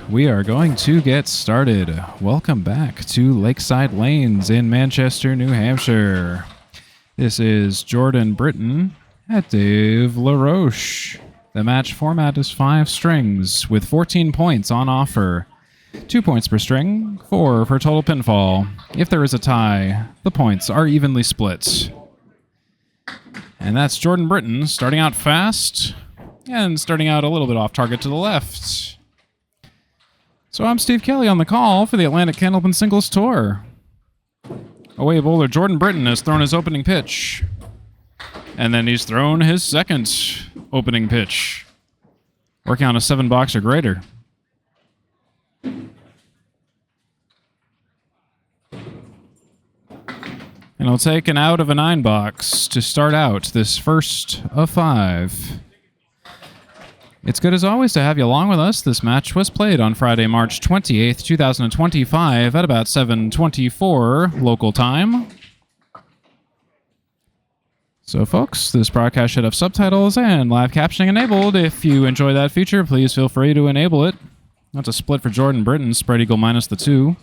We are going to get started. Welcome back to Lakeside Lanes in Manchester, New Hampshire. This is Jordan Britton at Dave LaRoche. The match format is 5 strings with 14 points on offer. 2 points per string, 4 for total pinfall. If there is a tie, the points are evenly split. And that's Jordan Britton starting out fast and starting out a little bit off target to the left. So I'm Steve Kelly on the call for the Atlantic Candlepin Singles Tour. Away bowler Jordan Britton has thrown his opening pitch. And then he's thrown his second opening pitch. Working on a 7-box or greater. And he'll take an out of a 9-box to start out this first of 5. It's good as always to have you along with us. This match was played on Friday, March 28th, 2025 at about 7:24 local time. So folks, this broadcast should have subtitles and live captioning enabled. If you enjoy that feature, please feel free to enable it. That's a split for Jordan Britton, spread eagle minus the 2.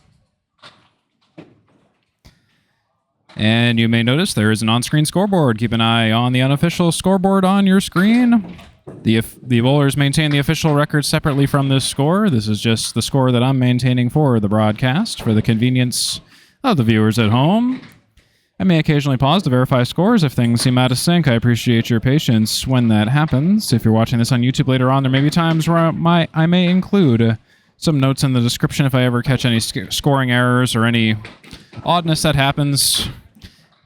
And you may notice there is an on-screen scoreboard. Keep an eye on the unofficial scoreboard on your screen. The bowlers maintain the official record separately from this score. This is just the score that I'm maintaining for the broadcast for the convenience of the viewers at home. I may occasionally pause to verify scores if things seem out of sync. I appreciate your patience when that happens. If you're watching this on YouTube later on, there may be times where I may include some notes in the description if I ever catch any scoring errors or any oddness that happens.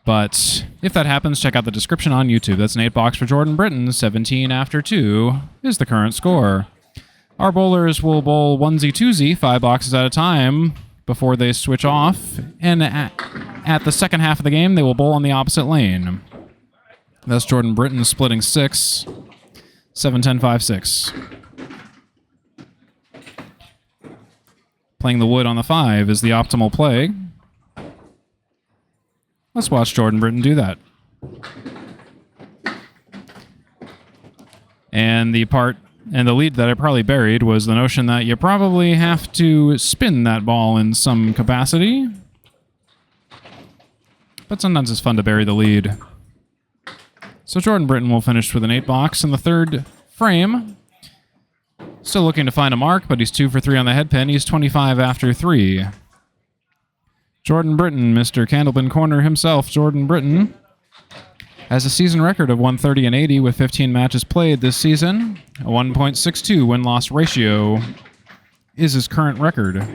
But if that happens, check out the description on YouTube. That's an 8-box for Jordan Britton. 17 after 2 is the current score. Our bowlers will bowl 1Z, 2Z, 5 boxes at a time before they switch off. And at the second half of the game, they will bowl on the opposite lane. That's Jordan Britton splitting 6, 7, 10, 5, 6. Playing the wood on the 5 is the optimal play. Let's watch Jordan Britton do that. And the lead that I probably buried was the notion that you probably have to spin that ball in some capacity. But sometimes it's fun to bury the lead. So Jordan Britton will finish with an 8-box in the third frame. Still looking to find a mark, but he's 2 for 3 on the head pin. He's 25 after 3. Jordan Britton, Mr. Candlepin Corner himself, Jordan Britton, has a season record of 130 and 80 with 15 matches played this season. A 1.62 win-loss ratio is his current record.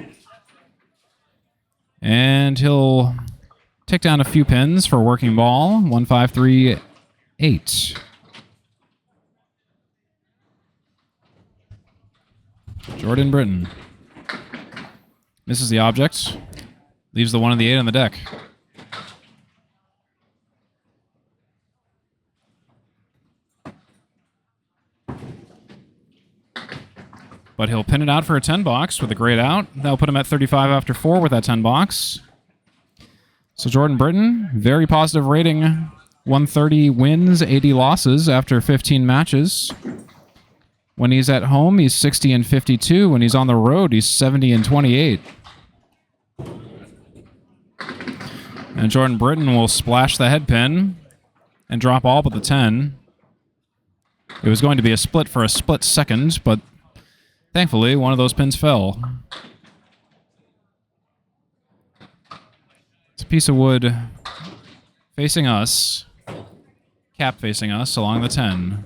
And he'll take down a few pins for working ball. 1, 5, 3, 8. Jordan Britton. Misses the object. Leaves the 1 and the 8 on the deck. But he'll pin it out for a 10-box with a great out. That'll put him at 35 after 4 with that 10-box. So Jordan Britton, very positive rating. 130 wins, 80 losses after 15 matches. When he's at home, he's 60 and 52. When he's on the road, he's 70 and 28. And Jordan Britton will splash the head pin and drop all but the 10. It was going to be a split for a split second, but thankfully one of those pins fell. It's a piece of wood facing us, cap facing us along the 10.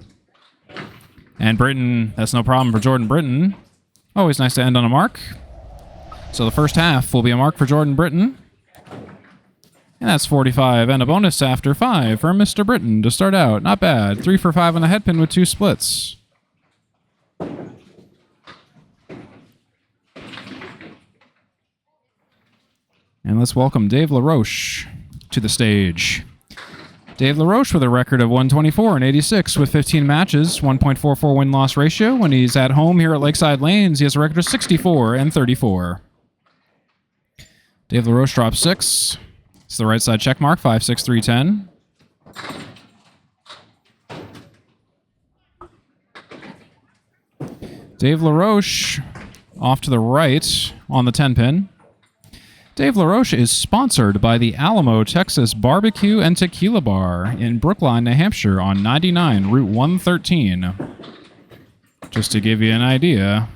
And Britton, that's no problem for Jordan Britton. Always nice to end on a mark. So the first half will be a mark for Jordan Britton. And that's 45, and a bonus after 5 for Mr. Britton to start out. Not bad. 3 for 5 on the head pin with 2 splits. And let's welcome Dave LaRoche to the stage. Dave LaRoche with a record of 124 and 86 with 15 matches, 1.44 win-loss ratio. When he's at home here at Lakeside Lanes, he has a record of 64 and 34. Dave LaRoche drops 6. It's the right side check mark, 5, 6, 3, 10. Dave LaRoche off to the right on the 10-pin. Dave LaRoche is sponsored by the Alamo, Texas Barbecue and Tequila Bar in Brookline, New Hampshire on 99 Route 113. Just to give you an idea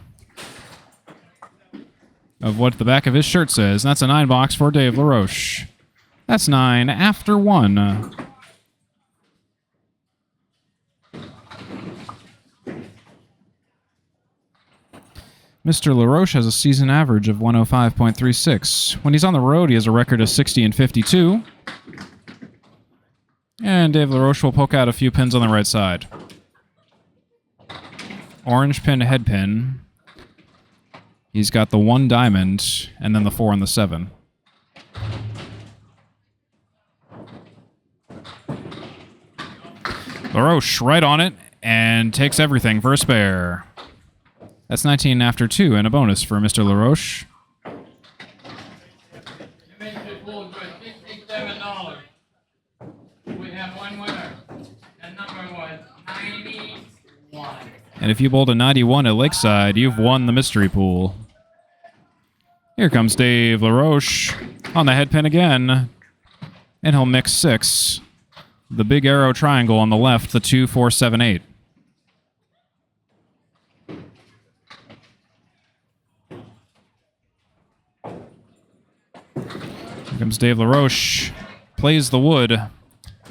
of what the back of his shirt says. And that's a 9-box for Dave LaRoche. That's 9 after 1. Mr. LaRoche has a season average of 105.36. When he's on the road, he has a record of 60 and 52. And Dave LaRoche will poke out a few pins on the right side. Orange pin, head pin. He's got the 1 diamond, and then the 4 and the 7. LaRoche right on it, and takes everything for a spare. That's 19 after 2, and a bonus for Mr. LaRoche. We have one winner. That number was 91. And if you bowled a 91 at Lakeside, you've won the mystery pool. Here comes Dave LaRoche on the head pin again. And he'll mix 6. The big arrow triangle on the left, the 2, 4, 7, 8. Here comes Dave LaRoche. Plays the wood,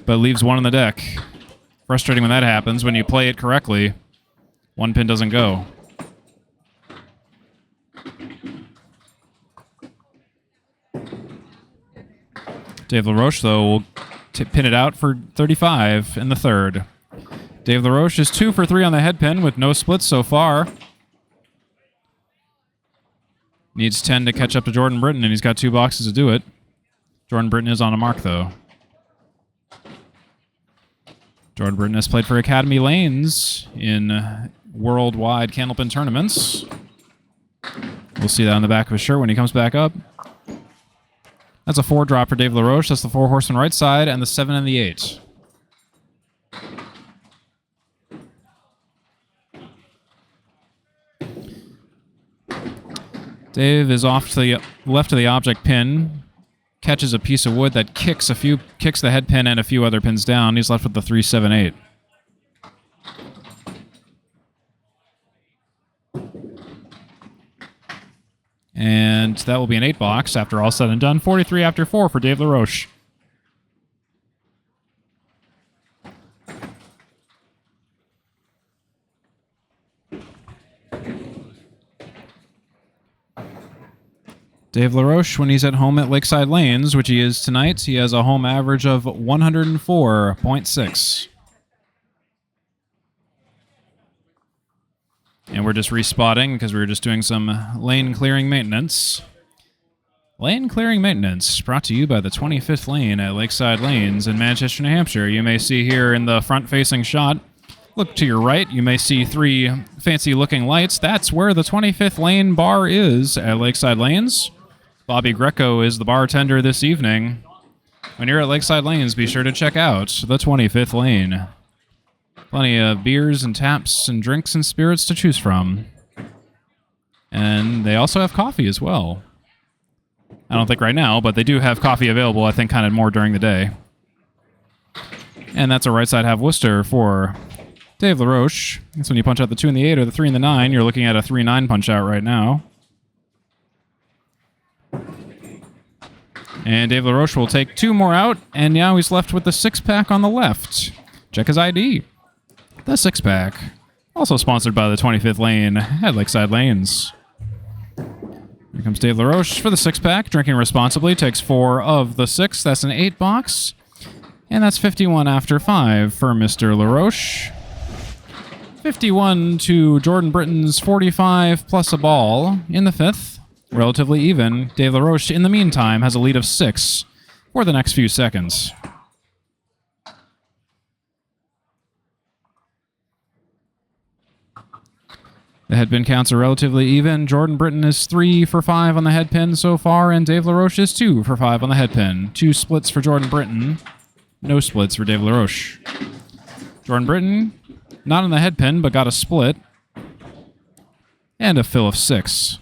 but leaves 1 on the deck. Frustrating when that happens. When you play it correctly, 1 pin doesn't go. Dave LaRoche, though, will pin it out for 35 in the 3rd. Dave LaRoche is 2 for 3 on the head pin with no splits so far. Needs 10 to catch up to Jordan Britton, and he's got 2 boxes to do it. Jordan Britton is on a mark, though. Jordan Britton has played for Academy Lanes in worldwide Candlepin tournaments. We'll see that on the back of his shirt when he comes back up. That's a 4 drop for Dave LaRoche. That's the 4 horseman right side, and the 7 and the 8. Dave is off to the left of the object pin. Catches a piece of wood that kicks the head pin and a few other pins down. He's left with the 3, 7, 8. And that will be an 8-box after all said and done. 43 after 4 for Dave LaRoche. Dave LaRoche, when he's at home at Lakeside Lanes, which he is tonight, he has a home average of 104.6. And we're just respotting because we were just doing some lane clearing maintenance. Lane clearing maintenance brought to you by the 25th lane at Lakeside Lanes in Manchester, New Hampshire. You may see here in the front-facing shot, look to your right, you may see 3 fancy-looking lights. That's where the 25th lane bar is at Lakeside Lanes. Bobby Greco is the bartender this evening. When you're at Lakeside Lanes, be sure to check out the 25th lane. Plenty of beers and taps and drinks and spirits to choose from. And they also have coffee as well. I don't think right now, but they do have coffee available, I think, kind of more during the day. And that's a right side half Worcester for Dave LaRoche. That's when you punch out the 2 and the 8 or the 3 and the 9. You're looking at a 3-9 punch out right now. And Dave LaRoche will take 2 more out, and now he's left with the 6-pack on the left. Check his ID. The 6-pack. Also sponsored by the 25th lane at Lakeside Lanes. Here comes Dave LaRoche for the 6-pack. Drinking responsibly. Takes 4 of the 6. That's an 8-box. And that's 51 after 5 for Mr. LaRoche. 51 to Jordan Britton's 45 plus a ball in the 5th. Relatively even. Dave LaRoche, in the meantime, has a lead of 6 for the next few seconds. The headpin counts are relatively even. Jordan Britton is 3 for 5 on the headpin so far, and Dave LaRoche is 2 for 5 on the headpin. 2 splits for Jordan Britton. No splits for Dave LaRoche. Jordan Britton, not on the headpin, but got a split. and a fill of 6.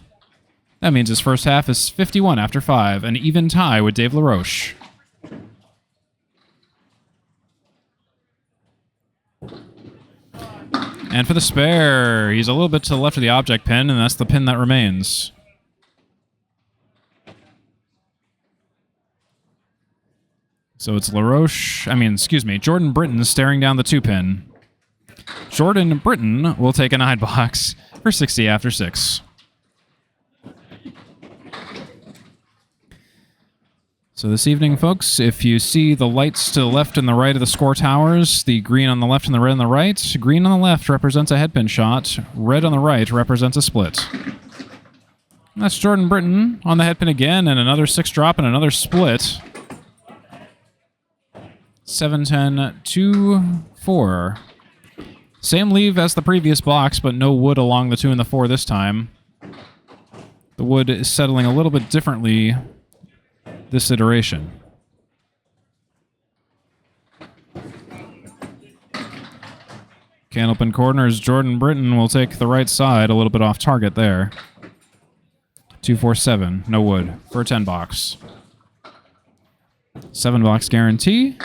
That means his first half is 51 after 5, an even tie with Dave LaRoche. And for the spare, he's a little bit to the left of the object pin, and that's the pin that remains. So it's Jordan Britton staring down the 2-pin. Jordan Britton will take a 9-box for 60 after 6. So this evening, folks, if you see the lights to the left and the right of the score towers, the green on the left and the red on the right, green on the left represents a headpin shot, red on the right represents a split. And that's Jordan Britton on the headpin again, and another 6-drop and another split. 7-10, 2-4. Same leave as the previous box, but no wood along the 2 and the 4 this time. The wood is settling a little bit differently this iteration. Candlepin corners, Jordan Britton will take the right side, a little bit off target there. 2-4-7, no wood for a 10-box. 7-box guarantee,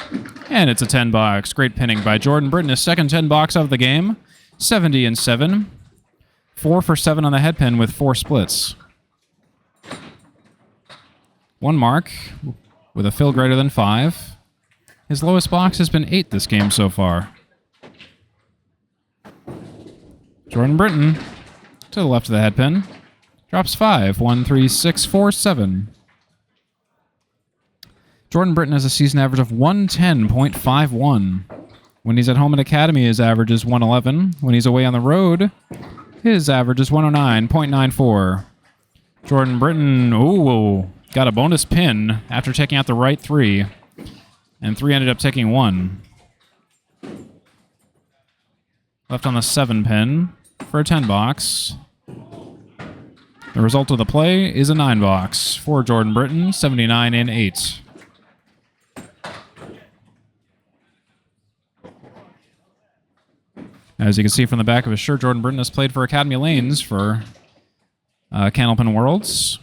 and it's a 10-box. Great pinning by Jordan Britton, his second 10-box of the game. 70-7. 4 for 7 on the headpin with 4 splits. 1 mark with a fill greater than 5. His lowest box has been 8 this game so far. Jordan Britton to the left of the headpin. Drops 5. 1, 3, 6, 4, 7. Jordan Britton has a season average of 110.51. When he's at home at Academy, his average is 111. When he's away on the road, his average is 109.94. Jordan Britton, ooh, got a bonus pin after taking out the right 3. And 3 ended up taking 1. Left on the 7 pin for a 10-box. The result of the play is a 9-box for Jordan Britton, 79-8. As you can see from the back of his shirt, Jordan Britton has played for Academy Lanes for Candlepin Worlds.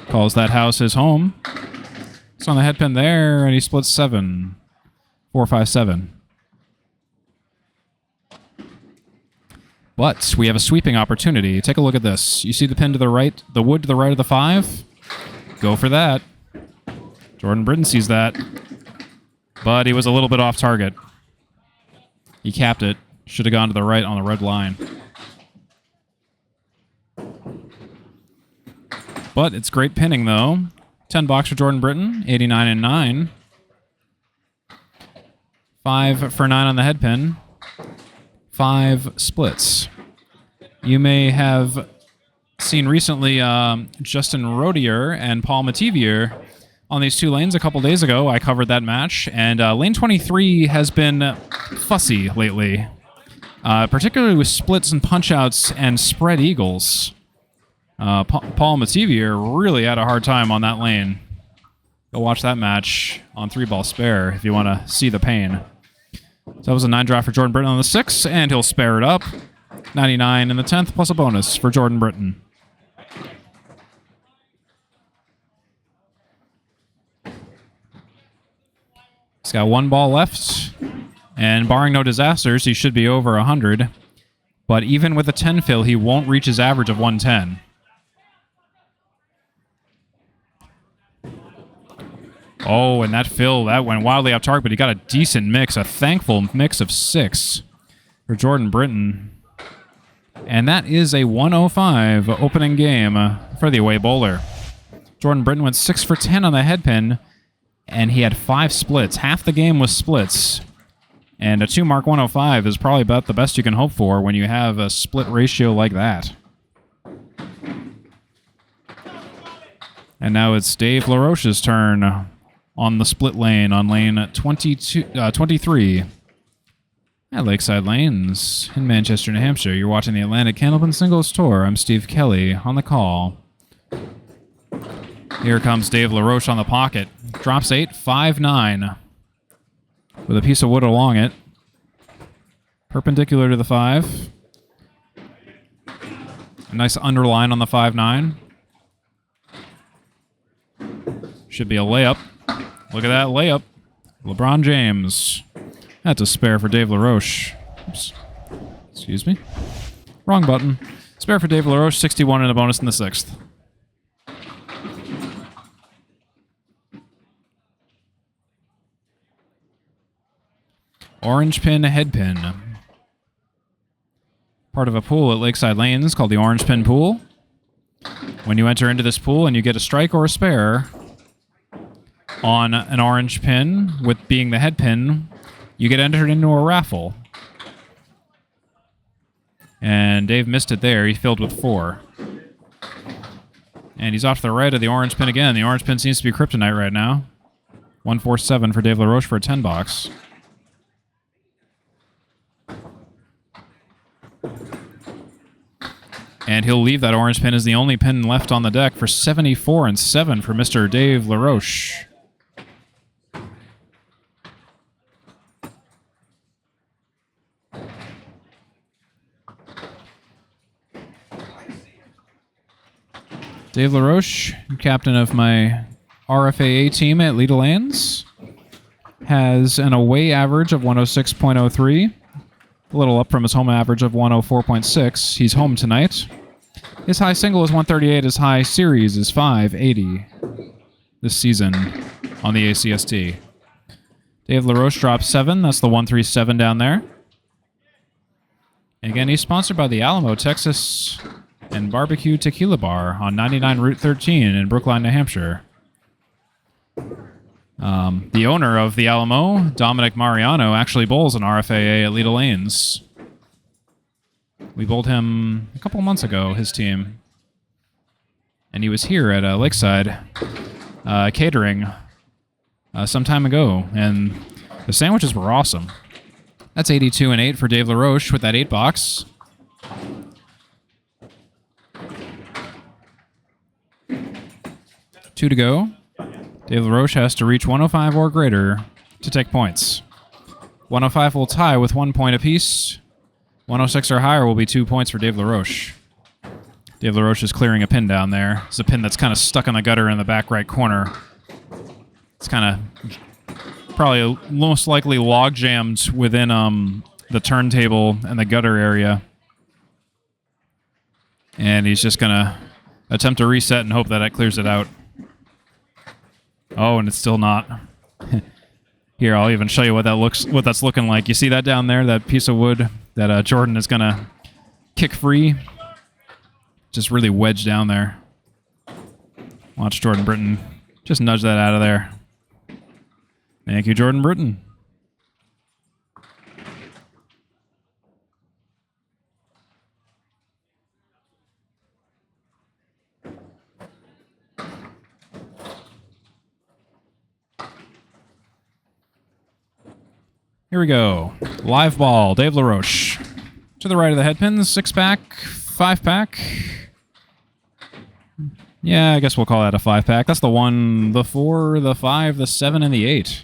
Calls that house his home. It's on the headpin there, and he splits 7. 4, 5, 7. But we have a sweeping opportunity. Take a look at this. You see the pin to the right, the wood to the right of the 5? Go for that. Jordan Britton sees that. But he was a little bit off target. He capped it. Should have gone to the right on the red line. But it's great pinning, though. 10-box for Jordan Britton, 89-9. 5 for 9 on the headpin. 5 splits. You may have seen recently Justin Rodier and Paul Mativier on these 2 lanes a couple days ago. I covered that match, and lane 23 has been fussy lately, particularly with splits and punch-outs and spread eagles. Paul Mativier really had a hard time on that lane. Go watch that match on 3-ball spare if you want to see the pain. So that was a 9 drop for Jordan Britton on the 6, and he'll spare it up. 99 in the 10th, plus a bonus for Jordan Britton. He's got 1 ball left, and barring no disasters, he should be over 100. But even with a 10 fill, he won't reach his average of 110. Oh, and that fill, that went wildly off target, but he got a decent mix, a thankful mix of 6 for Jordan Britton. And that is a 105 opening game for the away bowler. Jordan Britton went 6 for 10 on the headpin, and he had 5 splits. Half the game was splits. And a 2-mark 105 is probably about the best you can hope for when you have a split ratio like that. And now it's Dave LaRoche's turn on the split lane, on lane 23 at Lakeside Lanes in Manchester, New Hampshire. You're watching the Atlantic Candlepin Singles Tour. I'm Steve Kelly on the call. Here comes Dave LaRoche on the pocket. Drops 8, 5-9. With a piece of wood along it. Perpendicular to the 5. Nice underline on the 5-9. Should be a layup. Look at that layup. LeBron James. That's a spare for Dave LaRoche. Oops. Excuse me. Wrong button. Spare for Dave LaRoche, 61 and a bonus in the 6th. Orange pin, head pin. Part of a pool at Lakeside Lanes called the Orange Pin Pool. When you enter into this pool and you get a strike or a spare on an orange pin, with being the head pin, you get entered into a raffle. And Dave missed it there. He filled with 4. And he's off to the right of the orange pin again. The orange pin seems to be kryptonite right now. 147 for Dave LaRoche for a 10 box. And he'll leave that orange pin as the only pin left on the deck for 74 and 7 for Mr. Dave LaRoche. Dave LaRoche, captain of my RFAA team at Leda Lanes, has an away average of 106.03. A little up from his home average of 104.6. He's home tonight. His high single is 138. His high series is 580 this season on the ACST. Dave LaRoche drops 7. That's the 137 down there. And again, he's sponsored by the Alamo, Texas and Barbecue Tequila Bar on 99 Route 13 in Brookline, New Hampshire. The owner of the Alamo, Dominic Mariano, actually bowls an RFAA at Leda Lanes. We bowled him a couple months ago, his team. And he was here at Lakeside catering some time ago. And the sandwiches were awesome. That's 82 and 8 for Dave LaRoche with that 8 box. Two to go. Dave LaRoche has to reach 105 or greater to take points. 105 will tie with 1 point apiece. 106 or higher will be 2 points for Dave LaRoche. Dave LaRoche is clearing a pin down there. It's a pin that's kind of stuck in the gutter in the back right corner. It's kind of probably most likely log jammed within the turntable and the gutter area. And he's just going to attempt to reset and hope that it clears it out. Oh, and it's still not. Here, I'll even show you what that's looking like. You see that down there, that piece of wood that Jordan is gonna kick free? Just really wedged down there. Watch Jordan Britton just nudge that out of there. Thank you, Jordan Britton. Here we go. Live ball, Dave LaRoche. To the right of the head pins, 6-pack, 5-pack. Yeah, I guess we'll call that a 5-pack. That's the 1, the 4, the 5, the 7, and the 8.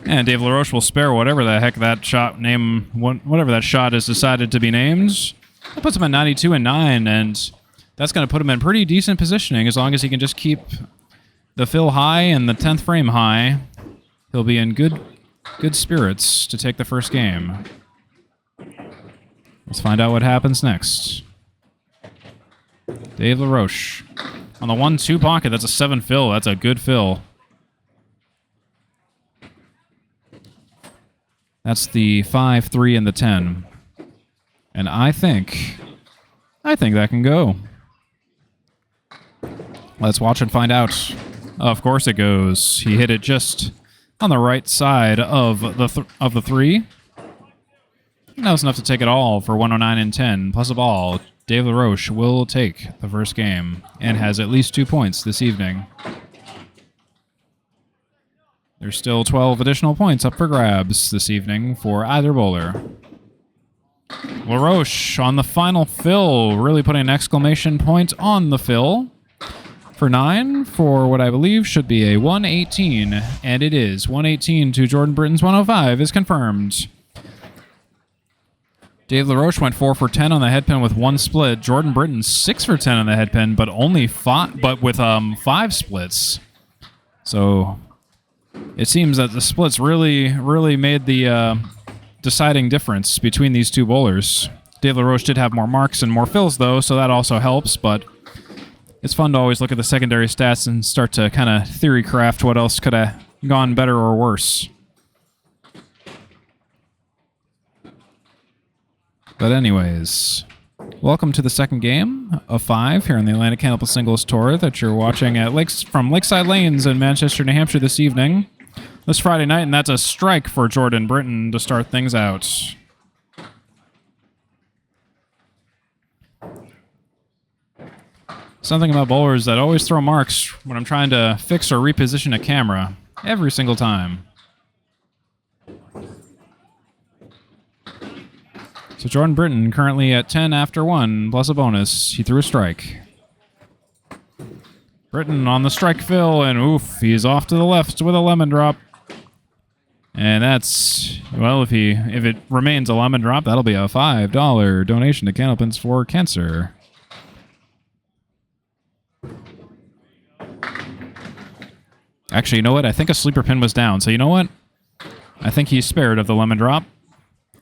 And Dave LaRoche will spare whatever the heck that shot whatever that shot is decided to be named. That puts him at 92 and 9, and that's going to put him in pretty decent positioning as long as he can just keep the fill high and the 10th frame high. He'll be in good spirits to take the first game. Let's find out what happens next. Dave LaRoche. On the 1-2 pocket, that's a 7 fill. That's a good fill. That's the 5, 3, and the 10. And I think that can go. Let's watch and find out. Of course it goes. He hit it just on the right side of the 3. And that was enough to take it all for 109 and 10. Plus a ball. Dave LaRoche will take the first game and has at least 2 points this evening. There's still 12 additional points up for grabs this evening for either bowler. LaRoche on the final fill, really putting an exclamation point on the fill. For 9, for what I believe should be a 118, and it is. 118 to Jordan Britton's 105 is confirmed. Dave LaRoche went 4 for 10 on the head pin with 1 split. Jordan Britton 6 for 10 on the head pin, but only 5, but with 5 splits. So it seems that the splits really made the deciding difference between these two bowlers. Dave LaRoche did have more marks and more fills though, so that also helps, but it's fun to always look at the secondary stats and start to kind of theory craft what else could have gone better or worse. But anyways, welcome to the second game of 5 here on the Atlantic Candlepin Singles Tour that you're watching at from Lakeside Lanes in Manchester, New Hampshire this evening, this Friday night, and that's a strike for Jordan Britton to start things out. Something about bowlers that always throw marks when I'm trying to fix or reposition a camera, every single time. So Jordan Britton currently at 10 after 1, plus a bonus. He threw a strike. Britton on the strike fill, and oof, he's off to the left with a lemon drop. And that's, well, if it remains a lemon drop, that'll be a $5 donation to Candlepins for Cancer. Actually, you know what? I think a sleeper pin was down. So you know what? I think he's spared of the lemon drop.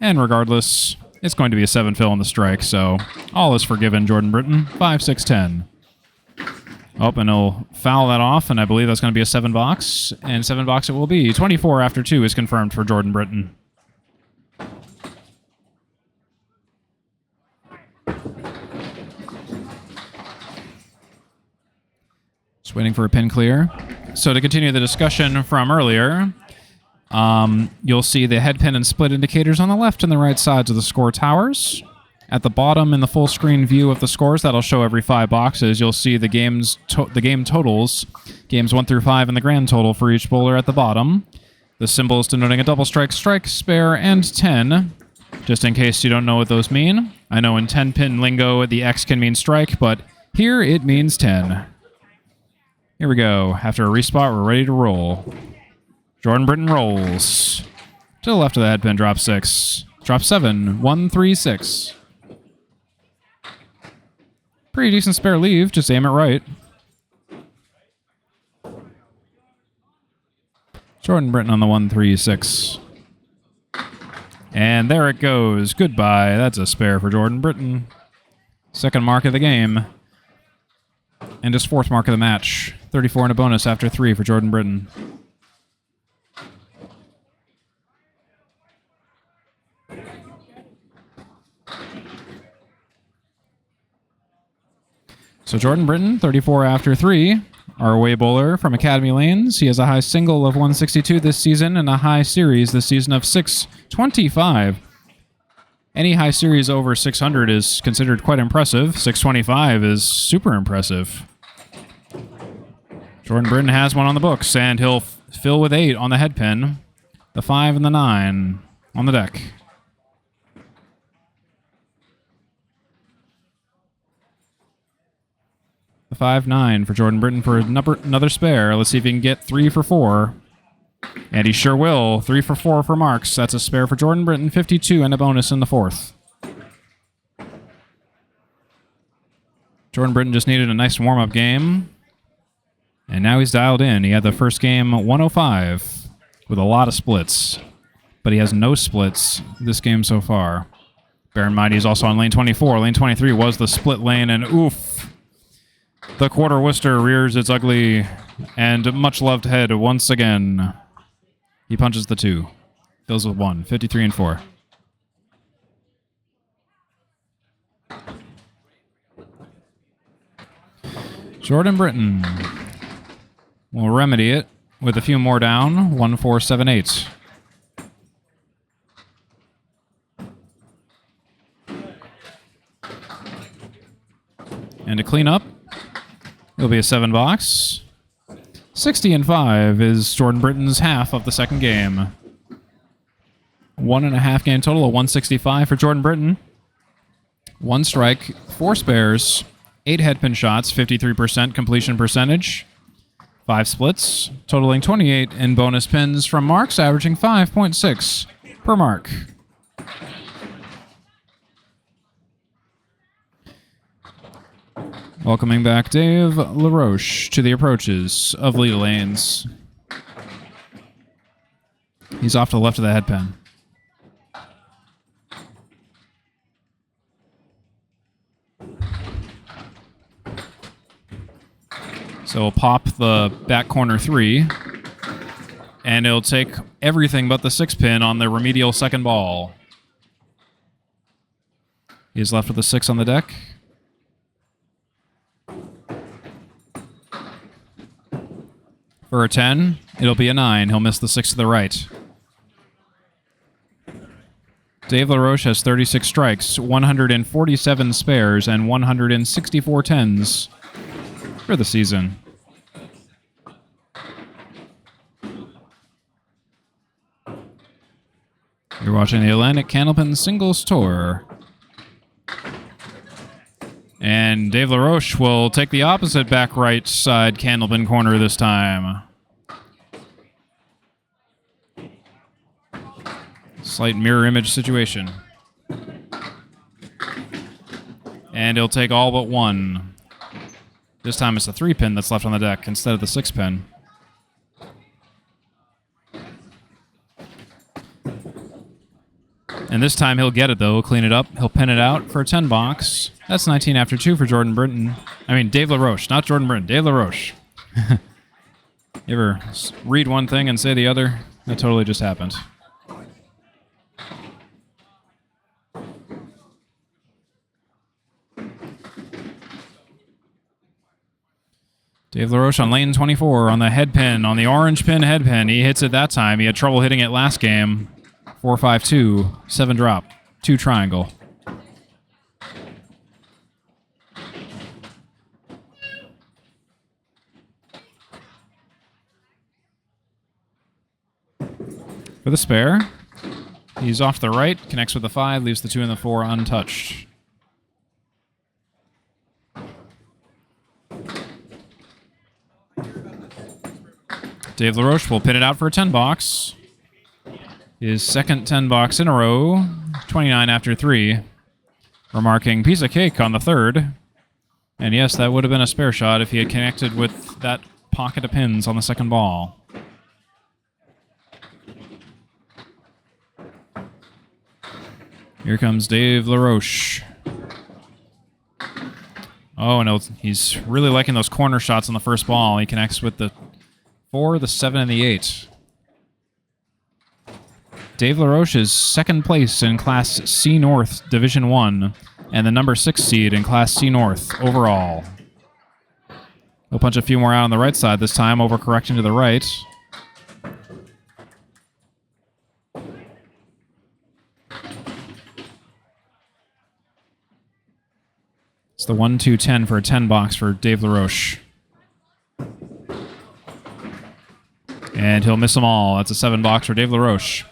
And regardless, it's going to be a 7 fill on the strike, so all is forgiven, Jordan Britton. 5, 6, 10. Oh, and he'll foul that off, and I believe that's going to be a 7 box. And 7 box it will be. 24 after 2 is confirmed for Jordan Britton. Just waiting for a pin clear. So to continue the discussion from earlier, you'll see the head pin and split indicators on the left and the right sides of the score towers. At the bottom in the full screen view of the scores, that'll show every 5 boxes. You'll see the game totals, games 1 through 5, and the grand total for each bowler at the bottom. The symbols denoting a double strike, strike, spare, and 10. Just in case you don't know what those mean. I know in 10-pin lingo, the X can mean strike, but here it means 10. Here we go. After a respot, we're ready to roll. Jordan Britton rolls. To the left of the head pin, drop 6. Drop 7. 1, 3, 6. Pretty decent spare leave. Just aim it right. Jordan Britton on the 1, 3, 6. And there it goes. Goodbye. That's a spare for Jordan Britton. Second mark of the game. And his 4th mark of the match. 34 and a bonus after 3 for Jordan Britton. So Jordan Britton, 34 after 3, our away bowler from Academy Lanes. He has a high single of 162 this season and a high series this season of 625. Any high series over 600 is considered quite impressive. 625 is super impressive. Jordan Britton has one on the books, and he'll fill with 8 on the head pin. The 5 and the 9 on the deck. The 5-9 for Jordan Britton for another spare. Let's see if he can get 3 for 4. And he sure will. 3 for 4 for marks. That's a spare for Jordan Britton. 52 and a bonus in the 4th. Jordan Britton just needed a nice warm-up game. And now he's dialed in. He had the first game 105 with a lot of splits. But he has no splits this game so far. Bear in mind he's also on lane 24. Lane 23 was the split lane, and oof. The quarter Worcester rears its ugly and much-loved head once again. He punches the 2. Fills with 1. 53 and 4. Jordan Britton will remedy it with a few more down. 1, 4, 7, 8. And to clean up, it'll be a 7 box. 60 and 5 is Jordan Britton's half of the second game. 1.5 game total of 165 for Jordan Britton. 1 strike, 4 spares, 8 headpin shots, 53% completion percentage. 5 splits, totaling 28 in bonus pins from marks, averaging 5.6 per mark. Welcoming back Dave LaRoche to the approaches of lead lanes. He's off to the left of the head pin. So we'll pop the back corner 3, and it'll take everything but the 6 pin on the remedial second ball. He's left with the 6 on the deck. For a 10, it'll be a 9. He'll miss the 6 to the right. Dave LaRoche has 36 strikes, 147 spares, and 164 tens for the season. You're watching the Atlantic Candlepin Singles Tour. And Dave LaRoche will take the opposite back right side Candlepin corner this time. Slight mirror image situation. And he'll take all but 1. This time it's the 3 pin that's left on the deck instead of the 6 pin. And this time he'll get it, though. He'll clean it up. He'll pin it out for a 10 box. That's 19 after 2 for Jordan Britton. I mean, Dave LaRoche, not Jordan Britton. Dave LaRoche. You ever read one thing and say the other? That totally just happened. Dave LaRoche on lane 24 on the head pin, on the orange pin head pin. He hits it that time. He had trouble hitting it last game. 4-5-2, 7 drop, 2 triangle. For the spare, he's off the right, connects with the 5, leaves the 2 and the 4 untouched. Dave LaRoche will pin it out for a 10 box. His second 10 box in a row, 29 after 3. Remarking piece of cake on the 3rd. And yes, that would have been a spare shot if he had connected with that pocket of pins on the second ball. Here comes Dave LaRoche. Oh, no, he's really liking those corner shots on the first ball. He connects with the 4, the 7, and the 8. Dave LaRoche is second place in Class C North Division 1 and the number 6 seed in Class C North overall. He'll punch a few more out on the right side this time, overcorrecting to the right. It's the 1-2-10 for a 10 box for Dave LaRoche. And he'll miss them all. That's a 7 box for Dave LaRoche.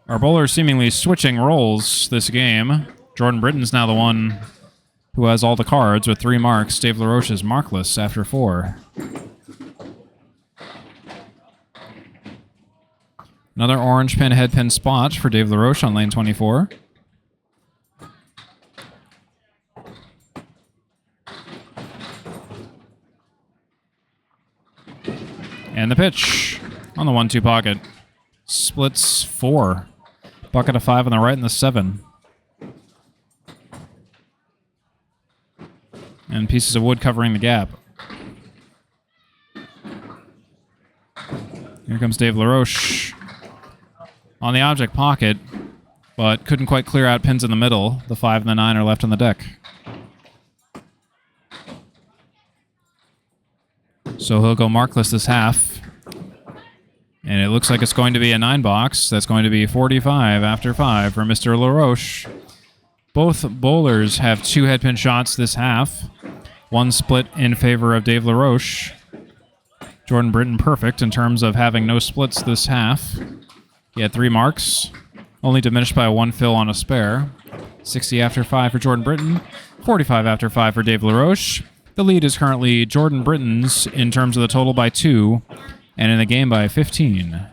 Our bowler seemingly switching roles this game. Jordan Britton's now the one who has all the cards with 3 marks. Dave LaRoche is markless after 4. Another orange pin head pin spot for Dave LaRoche on lane 24. And the pitch on the 1-2 pocket. Splits 4. Bucket of 5 on the right and the 7. And pieces of wood covering the gap. Here comes Dave LaRoche on the object pocket, but couldn't quite clear out pins in the middle. The 5 and the 9 are left on the deck. So he'll go markless this half. And it looks like it's going to be a 9 box. That's going to be 45 after 5 for Mr. LaRoche. Both bowlers have 2 head pin shots this half. 1 split in favor of Dave LaRoche. Jordan Britton perfect in terms of having no splits this half. He had 3 marks, only diminished by a 1 fill on a spare. 60 after 5 for Jordan Britton. 45 after 5 for Dave LaRoche. The lead is currently Jordan Britton's in terms of the total by 2. And in the game by 15.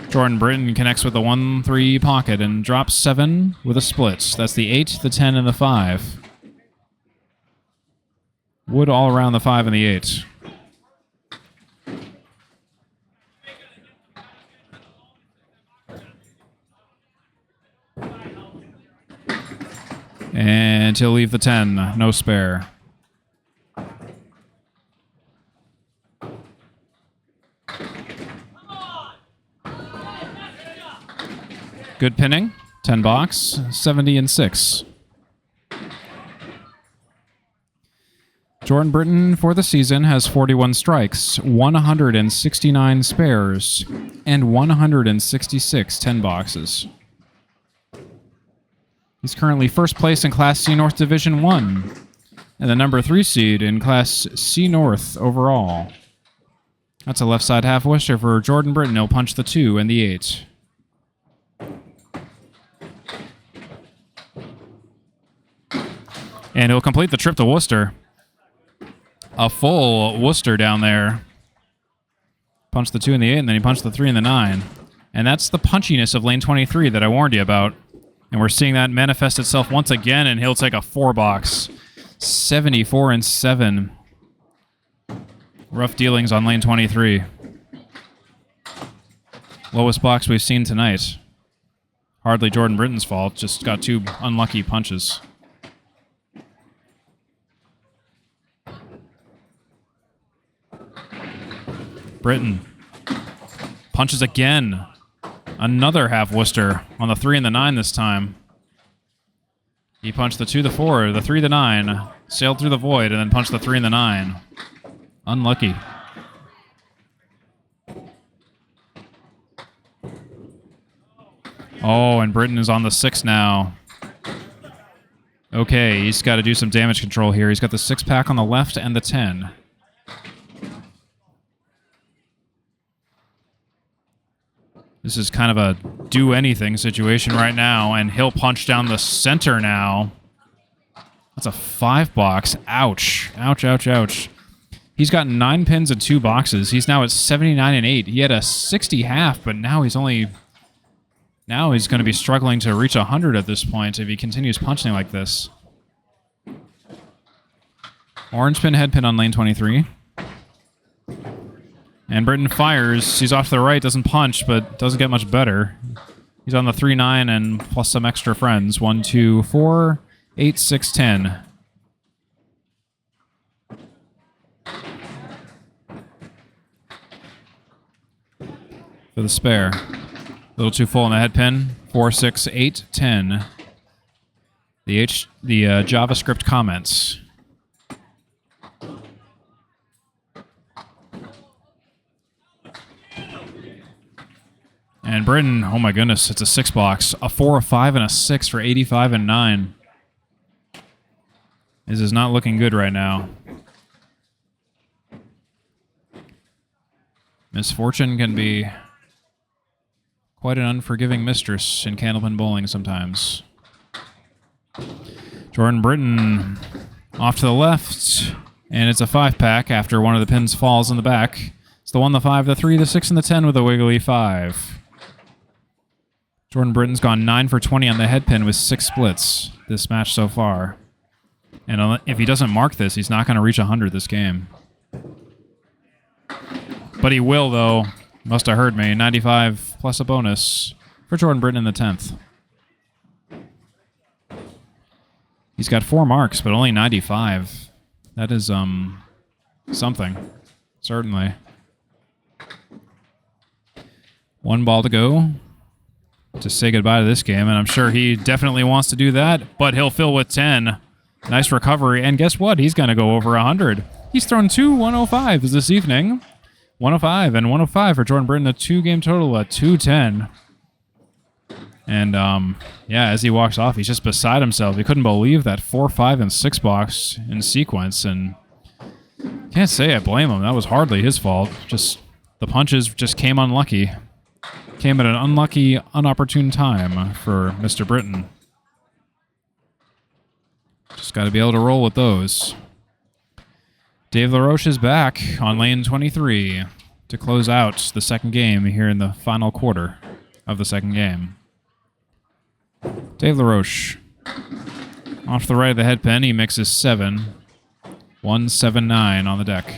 Jordan Britton connects with the 1-3 pocket and drops 7 with a split. That's the 8, the 10, and the 5. Wood all around the 5 and the 8. And he'll leave the 10. No spare. Good pinning. 10 box. 70 and 6. Jordan Britton for the season has 41 strikes, 169 spares, and 166 10 boxes. He's currently first place in Class C North Division 1 and the number 3 seed in Class C North overall. That's a left side half Worcester for Jordan Britton. He'll punch the 2 and the 8. And he'll complete the trip to Worcester. A full Worcester down there. Punched the 2 and the 8, and then he punched the 3 and the 9. And that's the punchiness of lane 23 that I warned you about. And we're seeing that manifest itself once again, and he'll take a 4 box. 74 and 7. Rough dealings on lane 23. Lowest box we've seen tonight. Hardly Jordan Britton's fault, just got 2 unlucky punches. Britton punches again. Another half Worcester on the 3 and the 9 this time. He punched the 2, the 4, the 3, the 9, sailed through the void, and then punched the 3 and the 9. Unlucky. Oh, and Britton is on the 6 now. Okay, he's got to do some damage control here. He's got the 6-pack on the left and the 10. This is kind of a do-anything situation right now, and he'll punch down the center now. That's a 5 box. Ouch. Ouch, ouch, ouch. He's got 9 pins and 2 boxes. He's now at 79 and 8. He had a 60 half, but now he's only... Now he's going to be struggling to reach 100 at this point if he continues punching like this. Orange pin, head pin on lane 23. And Britton fires. He's off to the right, doesn't punch, but doesn't get much better. He's on the 3-9 and plus some extra friends. 1, 2, 4, 8, 6, 10. For the spare. A little too full on the head pin. 4, 6, 8, 10. The JavaScript comments. And Britton, oh my goodness, it's a 6 box. A 4, a 5, and a 6 for 85 and 9. This is not looking good right now. Misfortune can be quite an unforgiving mistress in Candlepin bowling sometimes. Jordan Britton off to the left, and it's a 5-pack after one of the pins falls in the back. It's the 1, the 5, the 3, the 6, and the 10 with a wiggly 5. Jordan Britton's gone 9 for 20 on the head pin with 6 splits this match so far. And if he doesn't mark this, he's not going to reach 100 this game. But he will, though. Must have heard me. 95 plus a bonus for Jordan Britton in the 10th. He's got 4 marks, but only 95. That is, something. Certainly. 1 ball to go to say goodbye to this game, and I'm sure he definitely wants to do that, but he'll fill with 10. Nice recovery, and guess what? He's going to go over 100. He's thrown 2 105s this evening. 105 and 105 for Jordan Britton, a 2-game total at 210. And, yeah, as he walks off, he's just beside himself. He couldn't believe that 4, 5, and 6 box in sequence, and can't say I blame him. That was hardly his fault. Just the punches just came unlucky. Came at an unlucky, unopportune time for Mr. Britton. Just got to be able to roll with those. Dave LaRoche is back on lane 23 to close out the second game here in the final quarter of the second game. Dave LaRoche. Off to the right of the head pin, he mixes 7. 179 on the deck.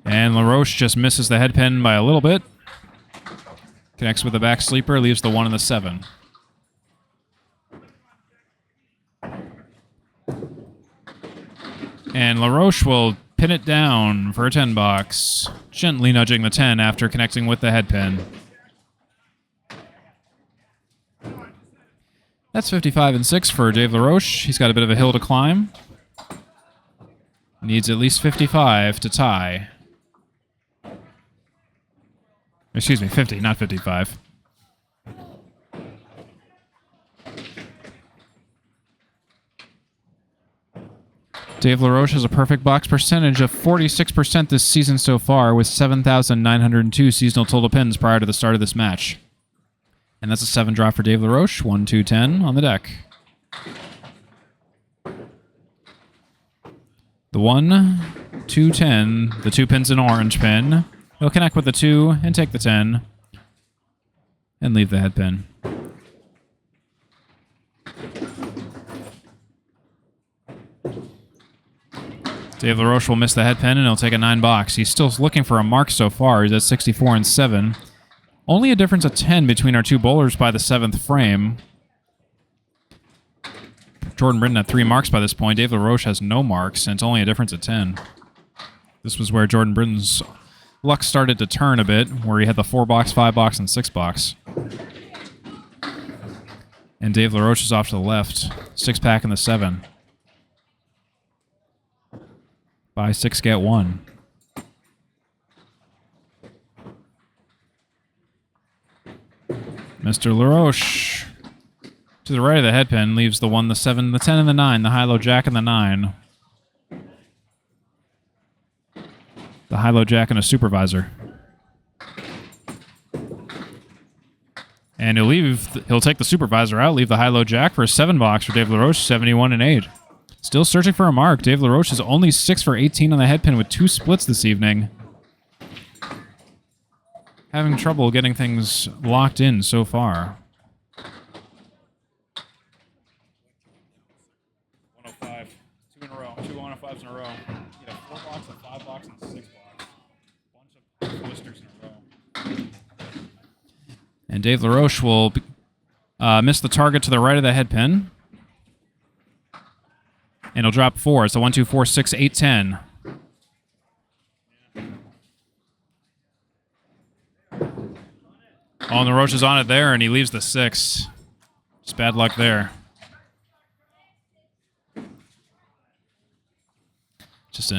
And LaRoche just misses the head pin by a little bit. Connects with the back sleeper, leaves the 1 and the 7. And LaRoche will pin it down for a 10 box, gently nudging the 10 after connecting with the head pin. That's 55 and 6 for Dave LaRoche. He's got a bit of a hill to climb. Needs at least 55 to tie. Excuse me, 50, not 55. Dave LaRoche has a perfect box percentage of 46% this season so far, with 7,902 seasonal total pins prior to the start of this match. And that's a 7 drop for Dave LaRoche, 1, 2, 10 on the deck. The 1, 2, 10, the 2 pins an orange pin. He'll connect with the 2 and take the 10 and leave the head pin. Dave LaRoche will miss the head pin and he'll take a 9 box. He's still looking for a mark so far. He's at 64 and 7. Only a difference of 10 between our two bowlers by the 7th frame. Jordan Britton had 3 marks by this point. Dave LaRoche has no marks, and it's only a difference of 10. This was where Jordan Britton's luck started to turn a bit, where he had the 4 box, 5 box, and 6 box. And Dave LaRoche is off to the left. 6 pack in the 7. Buy 6, get 1. Mr. LaRoche, to the right of the head pin, leaves the 1, the 7, the 10, and the 9, the high-low jack and the 9. The high-low jack and a supervisor. And he'll take the supervisor out, leave the high-low jack for a 7 box for Dave LaRoche, 71 and 8. Still searching for a mark. Dave LaRoche is only 6 for 18 on the head pin with 2 splits this evening. Having trouble getting things locked in so far. 105. 2 in a row. 2 105s in a row. You get a 4 box, a 5 box, and 6 box. Bunch of blisters in a row. And Dave LaRoche will miss the target to the right of the head pin. And he'll drop 4. It's a 1, 2, 4, 6, 8, 10. Oh, and LaRoche is on it there, and he leaves the 6. Just bad luck there. Just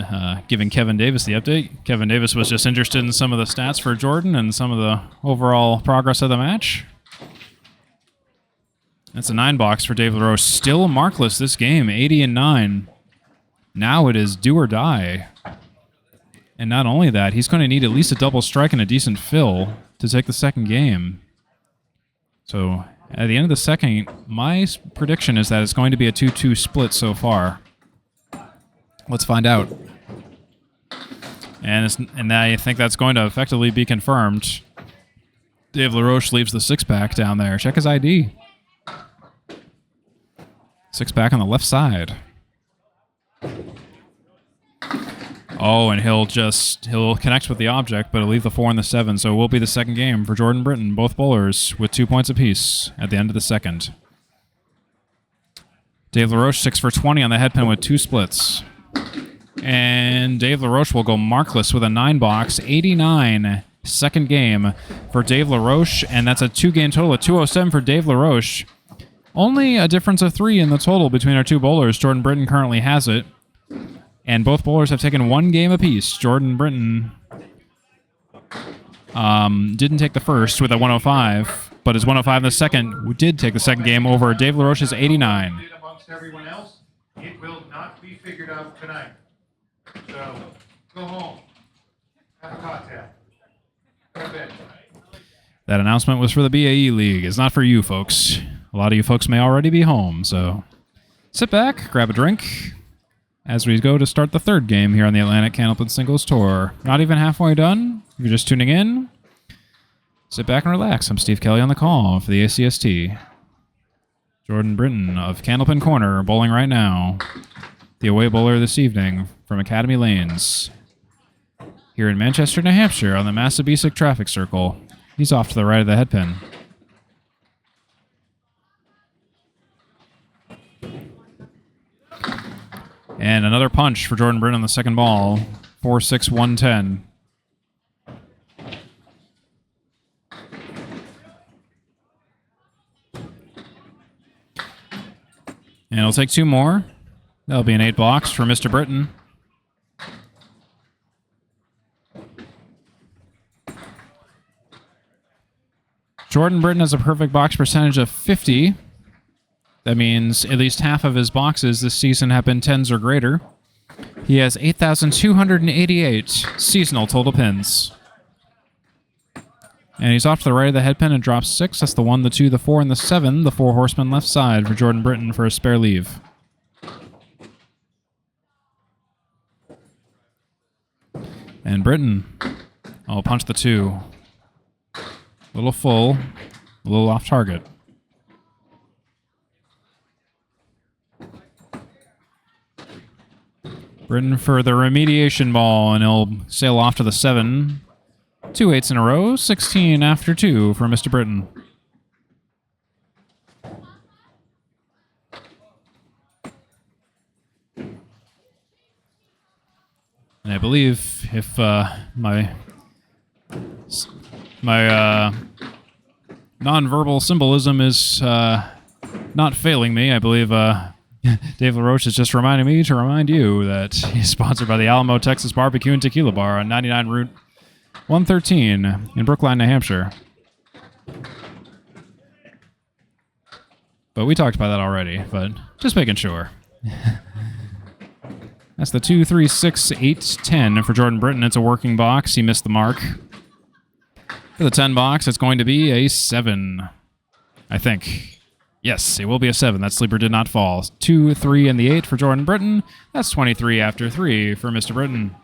giving Kevin Davis the update. Kevin Davis was just interested in some of the stats for Jordan and some of the overall progress of the match. That's a 9 box for Dave LaRoche. Still markless this game, 80 and 9. Now it is do or die. And not only that, he's going to need at least a double strike and a decent fill to take the second game. So at the end of the second, my prediction is that it's going to be a 2-2 split so far. Let's find out. And I think that's going to effectively be confirmed. Dave LaRoche leaves the 6-pack down there. Check his ID. 6-pack on the left side. Oh, and he'll connect with the object, but he'll leave the 4 and the 7, so it will be the second game for Jordan Britton, both bowlers with 2 points apiece at the end of the second. Dave LaRoche 6 for 20 on the head pin with 2 splits. And Dave LaRoche will go markless with a 9 box, 89 second game for Dave LaRoche, and that's a 2-game total of 207 for Dave LaRoche. Only a difference of 3 in the total between our two bowlers. Jordan Britton currently has it. And both bowlers have taken 1 game apiece. Jordan Britton didn't take the first with a 105, but his 105 in the second did take the second game over Dave LaRoche's 89. Amongst everyone else, it will not be figured out tonight. So go home, have a cocktail, go to bed. That announcement was for the BAE League. It's not for you folks. A lot of you folks may already be home, so sit back, grab a drink, as we go to start the third game here on the Atlantic Candlepin Singles Tour. Not even halfway done. If you're just tuning in, Sit back and relax. I'm Steve Kelly on the call for the ACST. Jordan Britton of Candlepin Corner bowling right now. The away bowler this evening from Academy Lanes. Here in Manchester, New Hampshire on the Massabesic traffic circle. He's off to the right of the headpin. And another punch for Jordan Britton on the second ball. 4-6, 110. And it'll take two more. That'll be an 8 box for Mr. Britton. Jordan Britton has a perfect box percentage of 50. That means at least half of his boxes this season have been 10s or greater. He has 8,288 seasonal total pins. And he's off to the right of the headpin and drops 6. That's the 1, the 2, the 4, and the 7. The 4 horsemen left side for Jordan Britton for a spare leave. And Britton, I'll punch the 2. A little full, a little off target. Britton for the remediation ball, and he'll sail off to the 7. 2 8s in a row, 16 after 2 for Mr. Britton. And I believe if my nonverbal symbolism is not failing me, I believe Dave LaRoche is just reminding me to remind you that he's sponsored by the Alamo, Texas Barbecue and Tequila Bar on 99 Route 113 in Brookline, New Hampshire. But we talked about that already, but just making sure. That's the 2, 3, 6, 8, 10 for Jordan Britton. It's a working box. He missed the mark. For the 10 box, it's going to be a 7, I think. Yes, it will be a 7. That sleeper did not fall. 2, 3, and the 8 for Jordan Britton. That's 23 after 3 for Mr. Britton.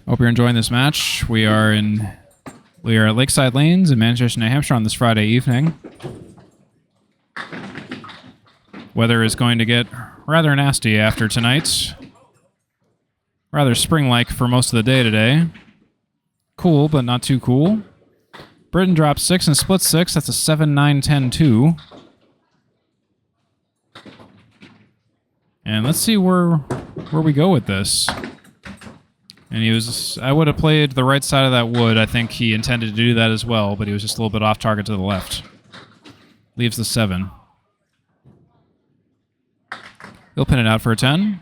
Hope you're enjoying this match. We are at Lakeside Lanes in Manchester, New Hampshire on this Friday evening. Weather is going to get rather nasty after tonight. Rather spring-like for most of the day today. Cool, but not too cool. Britton drops 6 and splits 6. That's a 7, 9, 10, 2. And let's see where we go with this. And I would have played the right side of that wood. I think he intended to do that as well, but he was just a little bit off target to the left. Leaves the 7. He'll pin it out for a 10.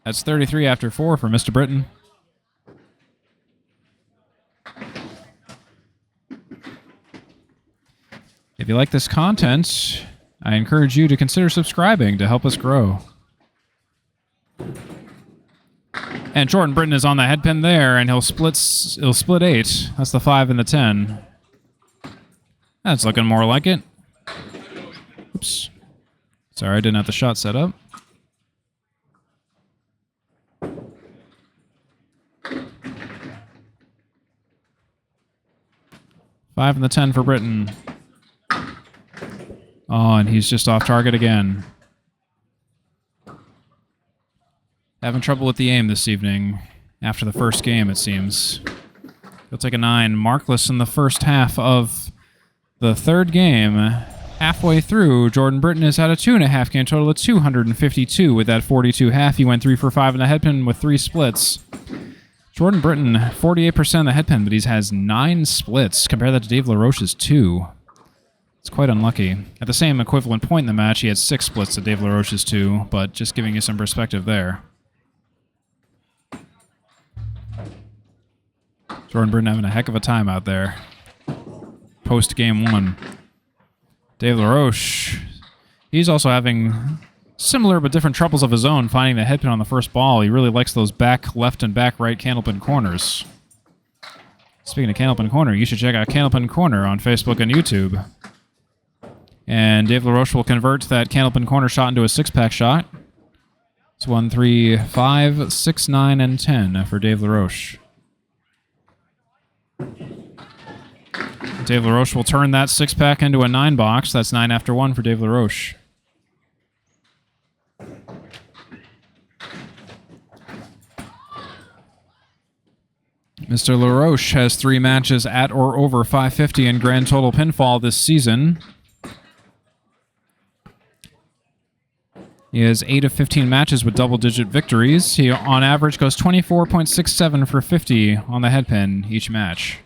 That's 33 after 4 for Mr. Britton. If you like this content, I encourage you to consider subscribing to help us grow. And Jordan Britton is on the headpin there, and he'll split 8. That's the 5 and the 10. That's looking more like it. Oops. Sorry, I didn't have the shot set up. Five and the 10 for Britton. Oh, and he's just off target again. Having trouble with the aim this evening after the first game, it seems. He'll take a 9. Markless in the first half of the third game. Halfway through, Jordan Britton has had a 2.5 game total of 252 with that 42 half. He went 3 for 5 in the headpin with 3 splits. Jordan Britton, 48% of the headpin, but he has 9 splits. Compare that to Dave LaRoche's 2. It's quite unlucky. At the same equivalent point in the match, he had 6 splits to Dave LaRoche's 2, but just giving you some perspective there. Jordan Britton having a heck of a time out there. Post game 1. Dave LaRoche, he's also having similar but different troubles of his own finding the headpin on the first ball. He really likes those back left and back right Candlepin corners. Speaking of Candlepin Corner, you should check out Candlepin Corner on Facebook and YouTube. And Dave LaRoche will convert that Candlepin Corner shot into a 6-pack shot. It's 1, 3, 5, 6, 9, and 10 for Dave LaRoche. Dave LaRoche will turn that 6-pack into a 9-box. That's 9 after 1 for Dave LaRoche. Mr. LaRoche has 3 matches at or over 550 in grand total pinfall this season. He has 8 of 15 matches with double-digit victories. He, on average, goes 24.67 for 50 on the headpin each match.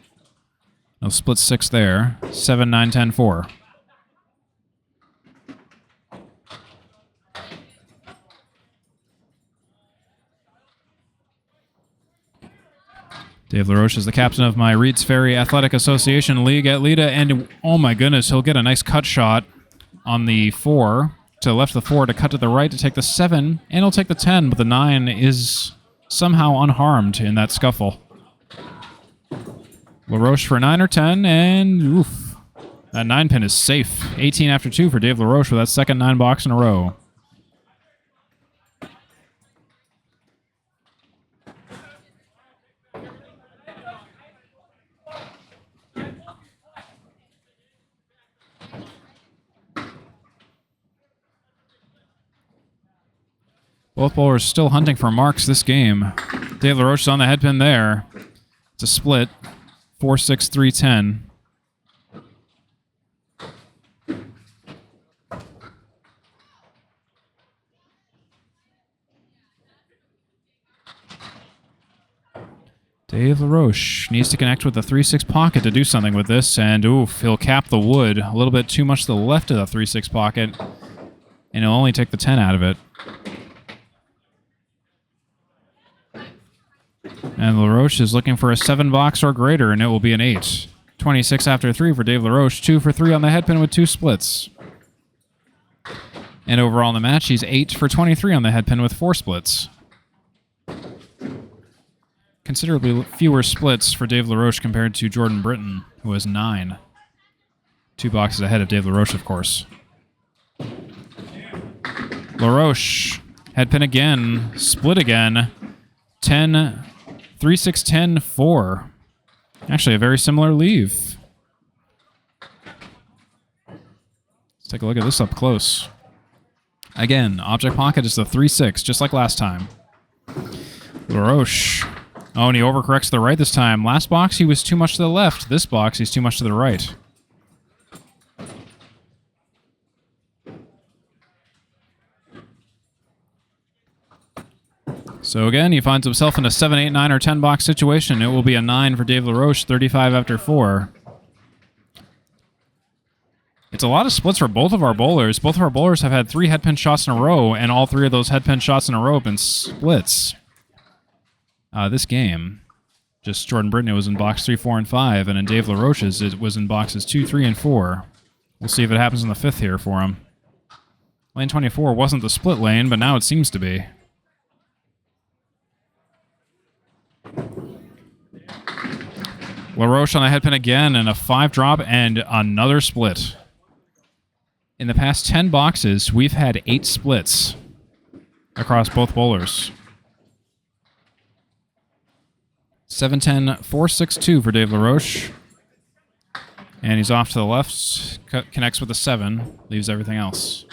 No split 6 there. 7, 9, 10, 4. Dave LaRoche is the captain of my Reeds Ferry Athletic Association League at Lita, and oh my goodness, he'll get a nice cut shot on the 4. To the left of the 4 to cut to the right to take the 7, and he'll take the 10, but the 9 is somehow unharmed in that scuffle. LaRoche for 9 or 10, and oof. That 9 pin is safe. 18 after 2 for Dave LaRoche with that second 9-box in a row. Both bowlers still hunting for marks this game. Dave LaRoche is on the headpin there. It's a split. 4, 6, 3, 10. Dave LaRoche needs to connect with the 3-6 pocket to do something with this, and oof, he'll cap the wood a little bit too much to the left of the 3-6 pocket, and he'll only take the 10 out of it. And LaRoche is looking for a 7-box or greater, and it will be an 8. 26 after 3 for Dave LaRoche. 2 for 3 on the headpin with 2 splits. And overall in the match, he's 8 for 23 on the headpin with 4 splits. Considerably fewer splits for Dave LaRoche compared to Jordan Britton, who has 9. 2 boxes ahead of Dave LaRoche, of course. LaRoche, headpin again, split again. 10, 3, 6, 10, 4. Actually, a very similar leave. Let's take a look at this up close. Again, object pocket is the 3-6, just like last time. LaRoche. Oh, and he overcorrects to the right this time. Last box, he was too much to the left. This box, he's too much to the right. So again, he finds himself in a 7, 8, 9, or 10 box situation. It will be a 9 for Dave LaRoche, 35 after 4. It's a lot of splits for both of our bowlers. Both of our bowlers have had 3 headpin shots in a row, and all 3 of those headpin shots in a row have been splits. This game, just Jordan Britton was in box 3, 4, and 5, and in Dave LaRoche's, it was in boxes 2, 3, and 4. We'll see if it happens in the 5th here for him. Lane 24 wasn't the split lane, but now it seems to be. LaRoche on the headpin again, and a 5-drop and another split. In the past 10 boxes, we've had 8 splits across both bowlers. 7, 10, 4, 6, 2 for Dave LaRoche. And he's off to the left, connects with a 7, leaves everything else.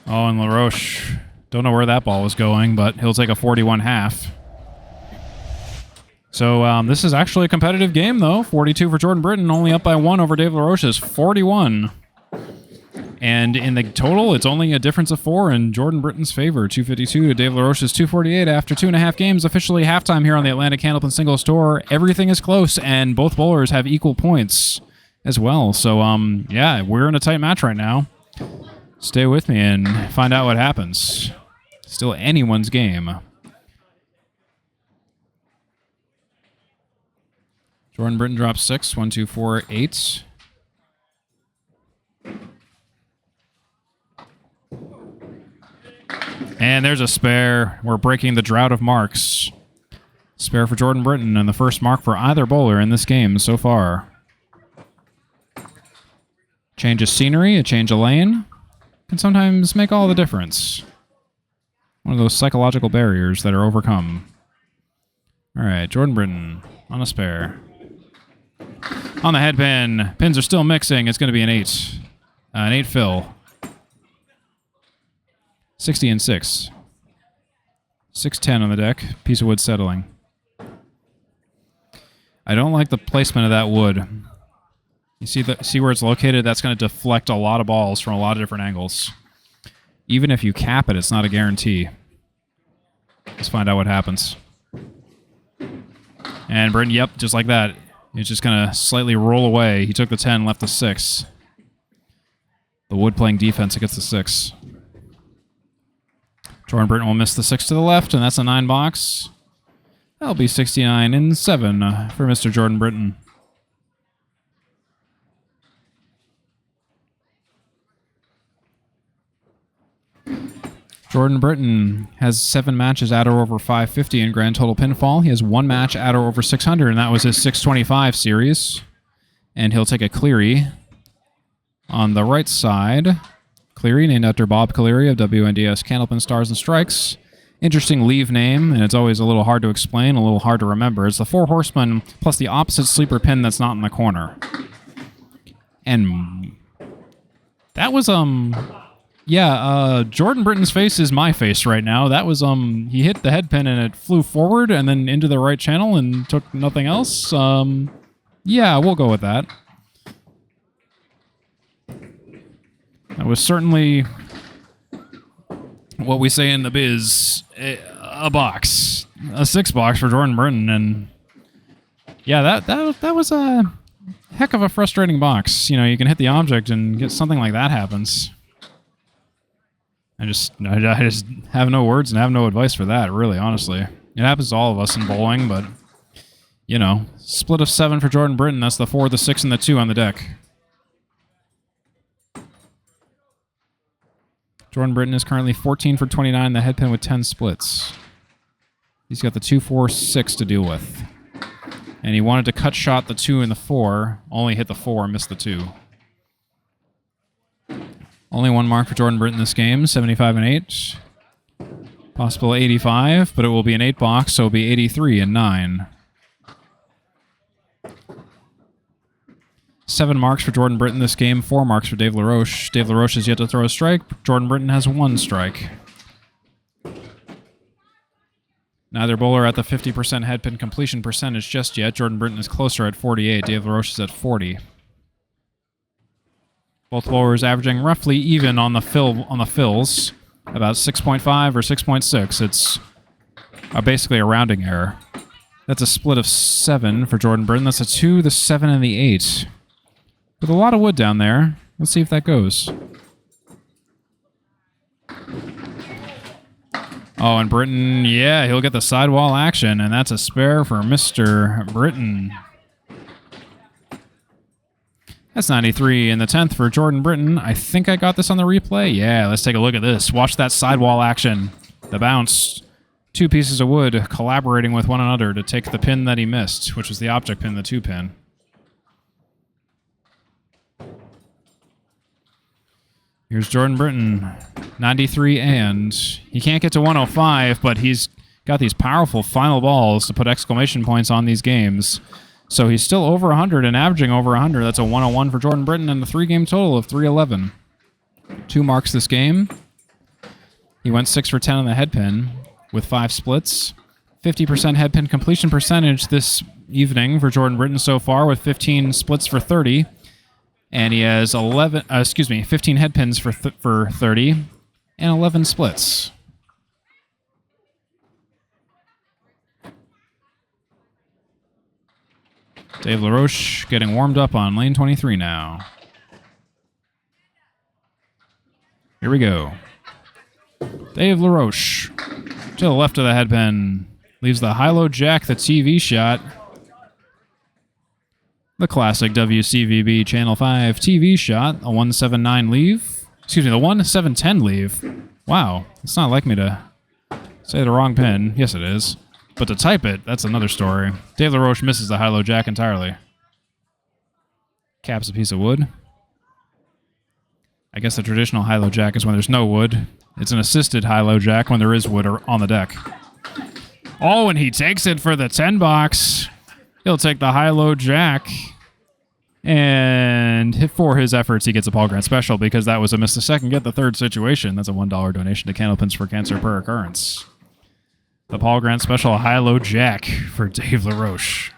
Oh, and LaRoche, don't know where that ball was going, but he'll take a 41.5. So this is actually a competitive game, though. 42 for Jordan Britton, only up by 1 over Dave LaRoche's 41. And in the total, it's only a difference of 4 in Jordan Britton's favor. 252 to Dave LaRoche's 248 after 2.5 games. Officially halftime here on the Atlantic Candlepin Singles Tour. Everything is close, and both bowlers have equal points as well. So, yeah, we're in a tight match right now. Stay with me and find out what happens. Still anyone's game. Jordan Britton drops 6. 1, 2, 4, 8. And there's a spare. We're breaking the drought of marks. Spare for Jordan Britton, and the first mark for either bowler in this game so far. Change of scenery, a change of lane can sometimes make all the difference. One of those psychological barriers that are overcome. All right, Jordan Britton on a spare. On the headpin. Pins are still mixing. It's going to be an 8. An 8 fill. 60 and 6. 610 on the deck. Piece of wood settling. I don't like the placement of that wood. You see where it's located? That's going to deflect a lot of balls from a lot of different angles. Even if you cap it, it's not a guarantee. Let's find out what happens. And Britton, yep, just like that. He's just going to slightly roll away. He took the 10, left the 6. The wood playing defense against the 6. Jordan Britton will miss the 6 to the left, and that's a 9 box. That'll be 69 and 7 for Mr. Jordan Britton. Jordan Britton has 7 matches at or over 550 in grand total pinfall. He has 1 match at or over 600, and that was his 625 series. And he'll take a Cleary on the right side. Cleary, named after Bob Cleary of WNDS Candlepin Stars and Strikes. Interesting leave name, and it's always a little hard to explain, a little hard to remember. It's the 4 horsemen plus the opposite sleeper pin that's not in the corner. And that was, yeah, Jordan Britton's face is my face right now. That was, he hit the head pin and it flew forward and then into the right channel and took nothing else. Yeah, we'll go with that. That was certainly what we say in the biz, a box. A 6 box for Jordan Britton, and yeah, that was a heck of a frustrating box. You know, you can hit the object and get something like that happens. I just have no words and have no advice for that, really, honestly. It happens to all of us in bowling, but, you know, split of 7 for Jordan Britton. That's the 4, the 6, and the 2 on the deck. Jordan Britton is currently 14 for 29, the head pin with 10 splits. He's got the 2, 4, 6 to deal with. And he wanted to cut shot the 2 and the 4, only hit the 4, missed the 2. Only 1 mark for Jordan Britton this game, 75 and 8. Possible 85, but it will be an 8 box, so it'll be 83 and 9. 7 marks for Jordan Britton this game, 4 marks for Dave LaRoche. Dave LaRoche has yet to throw a strike. Jordan Britton has 1 strike. Neither bowler at the 50% head pin completion percentage just yet. Jordan Britton is closer at 48. Dave LaRoche is at 40. Both bowlers averaging roughly even on the fills, about 6.5 or 6.6. It's basically a rounding error. That's a split of 7 for Jordan Britton. That's a 2, the 7, and the 8. With a lot of wood down there. Let's see if that goes. Oh, and Britton, yeah, he'll get the sidewall action, and that's a spare for Mr. Britton. That's 93 in the 10th for Jordan Britton. I think I got this on the replay. Yeah, let's take a look at this. Watch that sidewall action. The bounce. 2 pieces of wood collaborating with one another to take the pin that he missed, which was the object pin, the 2 pin. Here's Jordan Britton, 93, and he can't get to 105, but he's got these powerful final balls to put exclamation points on these games. So he's still over 100 and averaging over 100. That's a 101 for Jordan Britton and a 3-game total of 311. 2 marks this game. He went 6 for 10 on the head pin with 5 splits. 50% head pin completion percentage this evening for Jordan Britton so far with 15 splits for 30. And he has 15 head pins for 30 and 11 splits. Dave LaRoche getting warmed up on lane 23 now. Here we go. Dave LaRoche to the left of the head pin. Leaves the high-low jack, the TV shot. The classic WCVB Channel 5 TV shot, a 179 leave. Excuse me, the 1710 leave. Wow, it's not like me to say the wrong pin. Yes, it is. But to type it, that's another story. Dave LaRoche misses the high-low jack entirely. Caps a piece of wood. I guess the traditional high-low jack is when there's no wood. It's an assisted high-low jack when there is wood on the deck. Oh, and he takes it for the 10 box. He'll take the high-low jack. And for his efforts, he gets a Paul Grant special because that was a miss the second, get the third situation. That's a $1 donation to Candlepins for Cancer per occurrence. The Paul Grant special high-low jack for Dave LaRoche.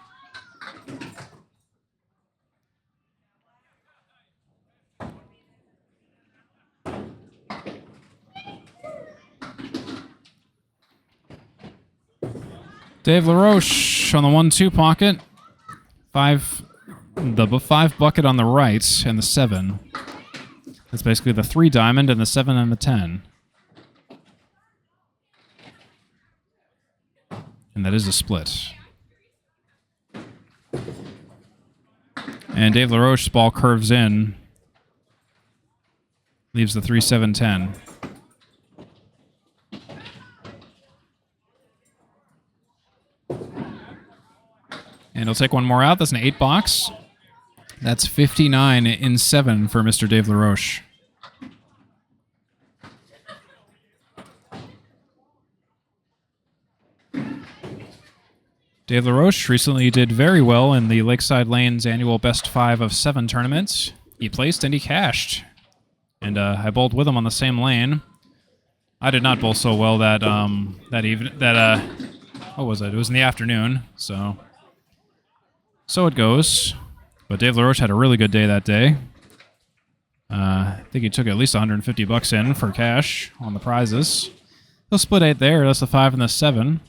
Dave LaRoche on the 1-2 pocket. The 5 bucket on the right and the 7. That's basically the 3 diamond and the 7 and the 10. And that is a split. And Dave LaRoche's ball curves in. Leaves the 3, 7, 10. And he'll take one more out. That's an 8 box. That's 59 in 7 for Mr. Dave LaRoche. Dave LaRoche recently did very well in the Lakeside Lanes annual Best 5 of 7 tournament. He placed and he cashed. And I bowled with him on the same lane. I did not bowl so well that what was it? It was in the afternoon, so it goes. But Dave LaRoche had a really good day that day. I think he took at least 150 bucks in for cash on the prizes. He'll split 8 there. That's the 5 and the 7.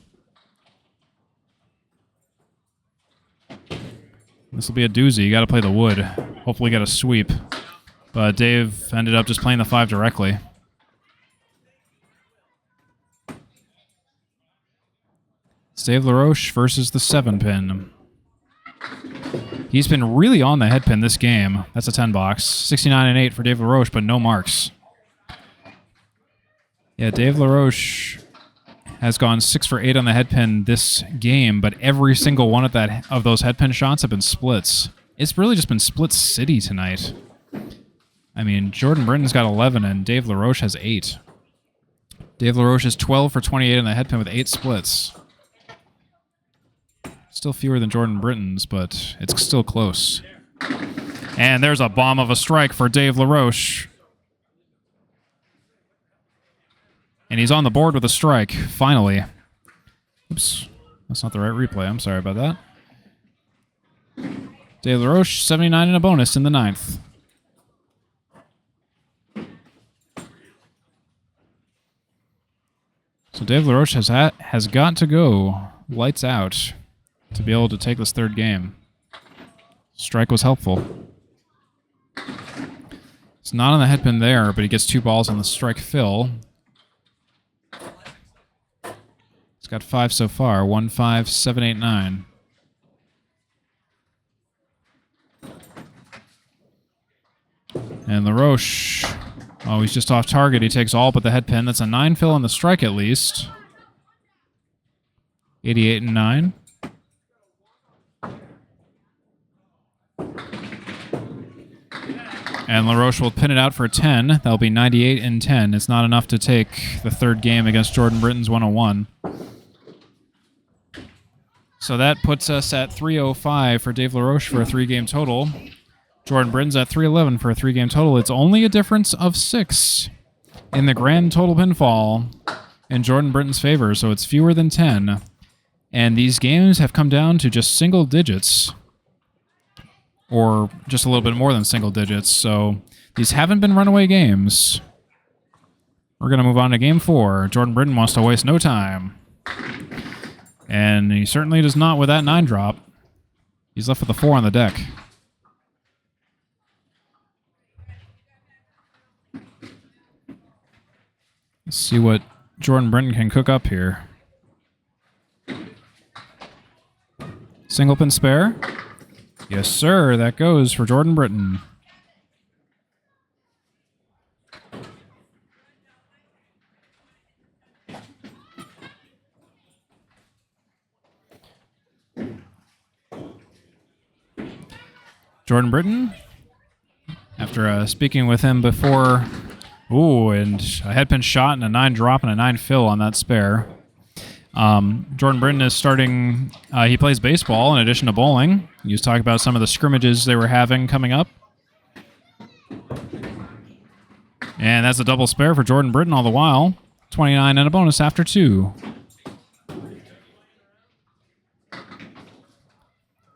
This will be a doozy. You got to play the wood. Hopefully get a sweep. But Dave ended up just playing the 5 directly. It's Dave LaRoche versus the 7 pin. He's been really on the head pin this game. That's a 10 box. 69 and 8 for Dave LaRoche, but no marks. Yeah, Dave LaRoche has gone 6 for 8 on the head pin this game, but every single one of those head pin shots have been splits. It's really just been split city tonight. I mean, Jordan Britton's got 11 and Dave LaRoche has 8. Dave LaRoche is 12 for 28 on the head pin with 8 splits. Still fewer than Jordan Britton's, but it's still close. And there's a bomb of a strike for Dave LaRoche. And he's on the board with a strike, finally. Oops, that's not the right replay. I'm sorry about that. Dave LaRoche, 79 and a bonus in the 9th. So Dave LaRoche has got to go lights out to be able to take this 3rd game. Strike was helpful. It's not on the head pin there, but he gets 2 balls on the strike fill. He's got 5 so far. 1, 5, 7, 8, 9. And LaRoche, oh, he's just off target. He takes all but the head pin. That's a 9 fill on the strike at least. 88 and 9. And LaRoche will pin it out for 10. That'll be 98 and 10. It's not enough to take the 3rd game against Jordan Britton's 101. So that puts us at 305 for Dave LaRoche for a 3-game total. Jordan Britton's at 311 for a 3-game total. It's only a difference of 6 in the grand total pinfall in Jordan Britton's favor, so it's fewer than 10. And these games have come down to just single digits. Or just a little bit more than single digits, so these haven't been runaway games. We're going to move on to Game 4. Jordan Britton wants to waste no time. And he certainly does not with that 9 drop. He's left with a 4 on the deck. Let's see what Jordan Britton can cook up here. Single pin spare. Yes, sir. That goes for Jordan Britton. Jordan Britton, after after speaking with him before. Ooh, and a headpin shot and a 9 drop and a 9 fill on that spare. Jordan Britton is starting. He plays baseball in addition to bowling. He was talking about some of the scrimmages they were having coming up. And that's a double spare for Jordan Britton all the while. 29 and a bonus after 2.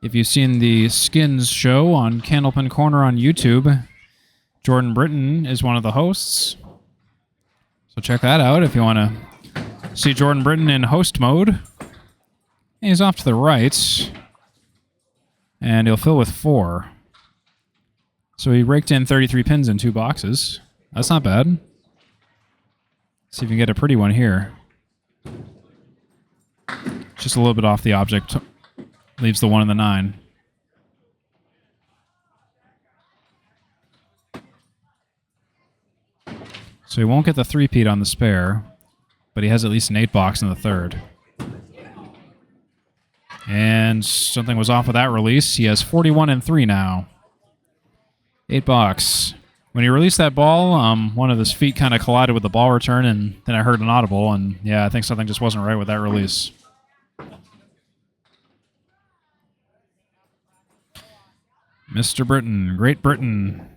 If you've seen the Skins show on Candlepin Corner on YouTube, Jordan Britton is one of the hosts. So check that out if you want to see Jordan Britton in host mode. And he's off to the right. And he'll fill with 4. So he raked in 33 pins in 2 boxes. That's not bad. See if you can get a pretty one here. Just a little bit off the object. Leaves the 1 and the 9. So he won't get the 3-peat on the spare, but he has at least an 8-box in the 3rd. And something was off with that release. He has 41 and 3 now. 8-box. When he released that ball, one of his feet kind of collided with the ball return, and then I heard an audible, and yeah, I think something just wasn't right with that release. Mr. Britton, Great Britain.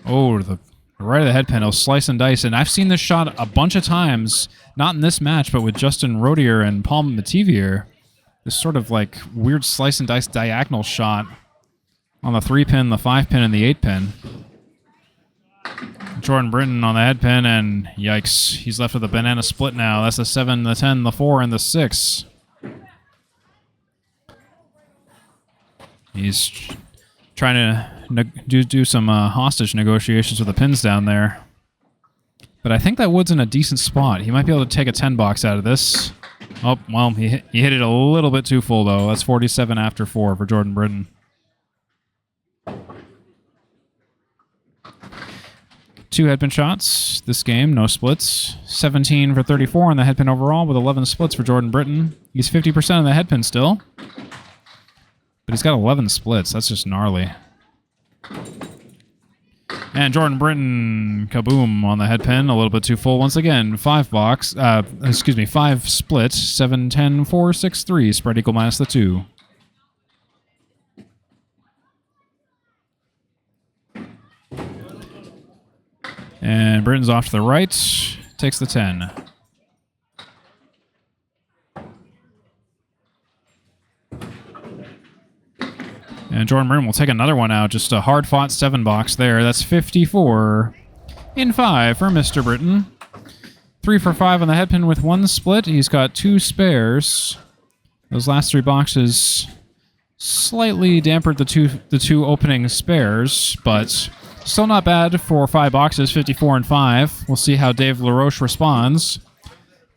Oh, the right of the head pin. He'll slice and dice, and I've seen this shot a bunch of times, not in this match, but with Justin Rodier and Paul Mativier. This sort of like weird slice and dice diagonal shot on the 3-pin, the 5-pin, and the 8-pin. Jordan Britton on the head pin, and yikes, he's left with a banana split now. That's the 7, the 10, the 4, and the 6. He's trying to do some hostage negotiations with the pins down there. But I think that wood's in a decent spot. He might be able to take a 10-box out of this. Oh, well, he hit it a little bit too full, though. That's 47 after 4 for Jordan Britton. 2 headpin shots this game, no splits. 17 for 34 on the headpin overall with 11 splits for Jordan Britton. He's 50% on the headpin still. But he's got 11 splits. That's just gnarly. And Jordan Britton, kaboom, on the headpin. A little bit too full once again. 5-box. 5 splits. 7, 10, 4, 6, 3. Spread equal minus the 2. And Britton's off to the right. Takes the 10. And Jordan Britton will take another one out. Just a hard-fought 7-box there. That's 54 in 5 for Mr. Britton. 3 for 5 on the headpin with 1 split. He's got 2 spares. Those last 3 boxes slightly dampened the two opening spares, but still not bad for 5 boxes, 54 and 5. We'll see how Dave LaRoche responds.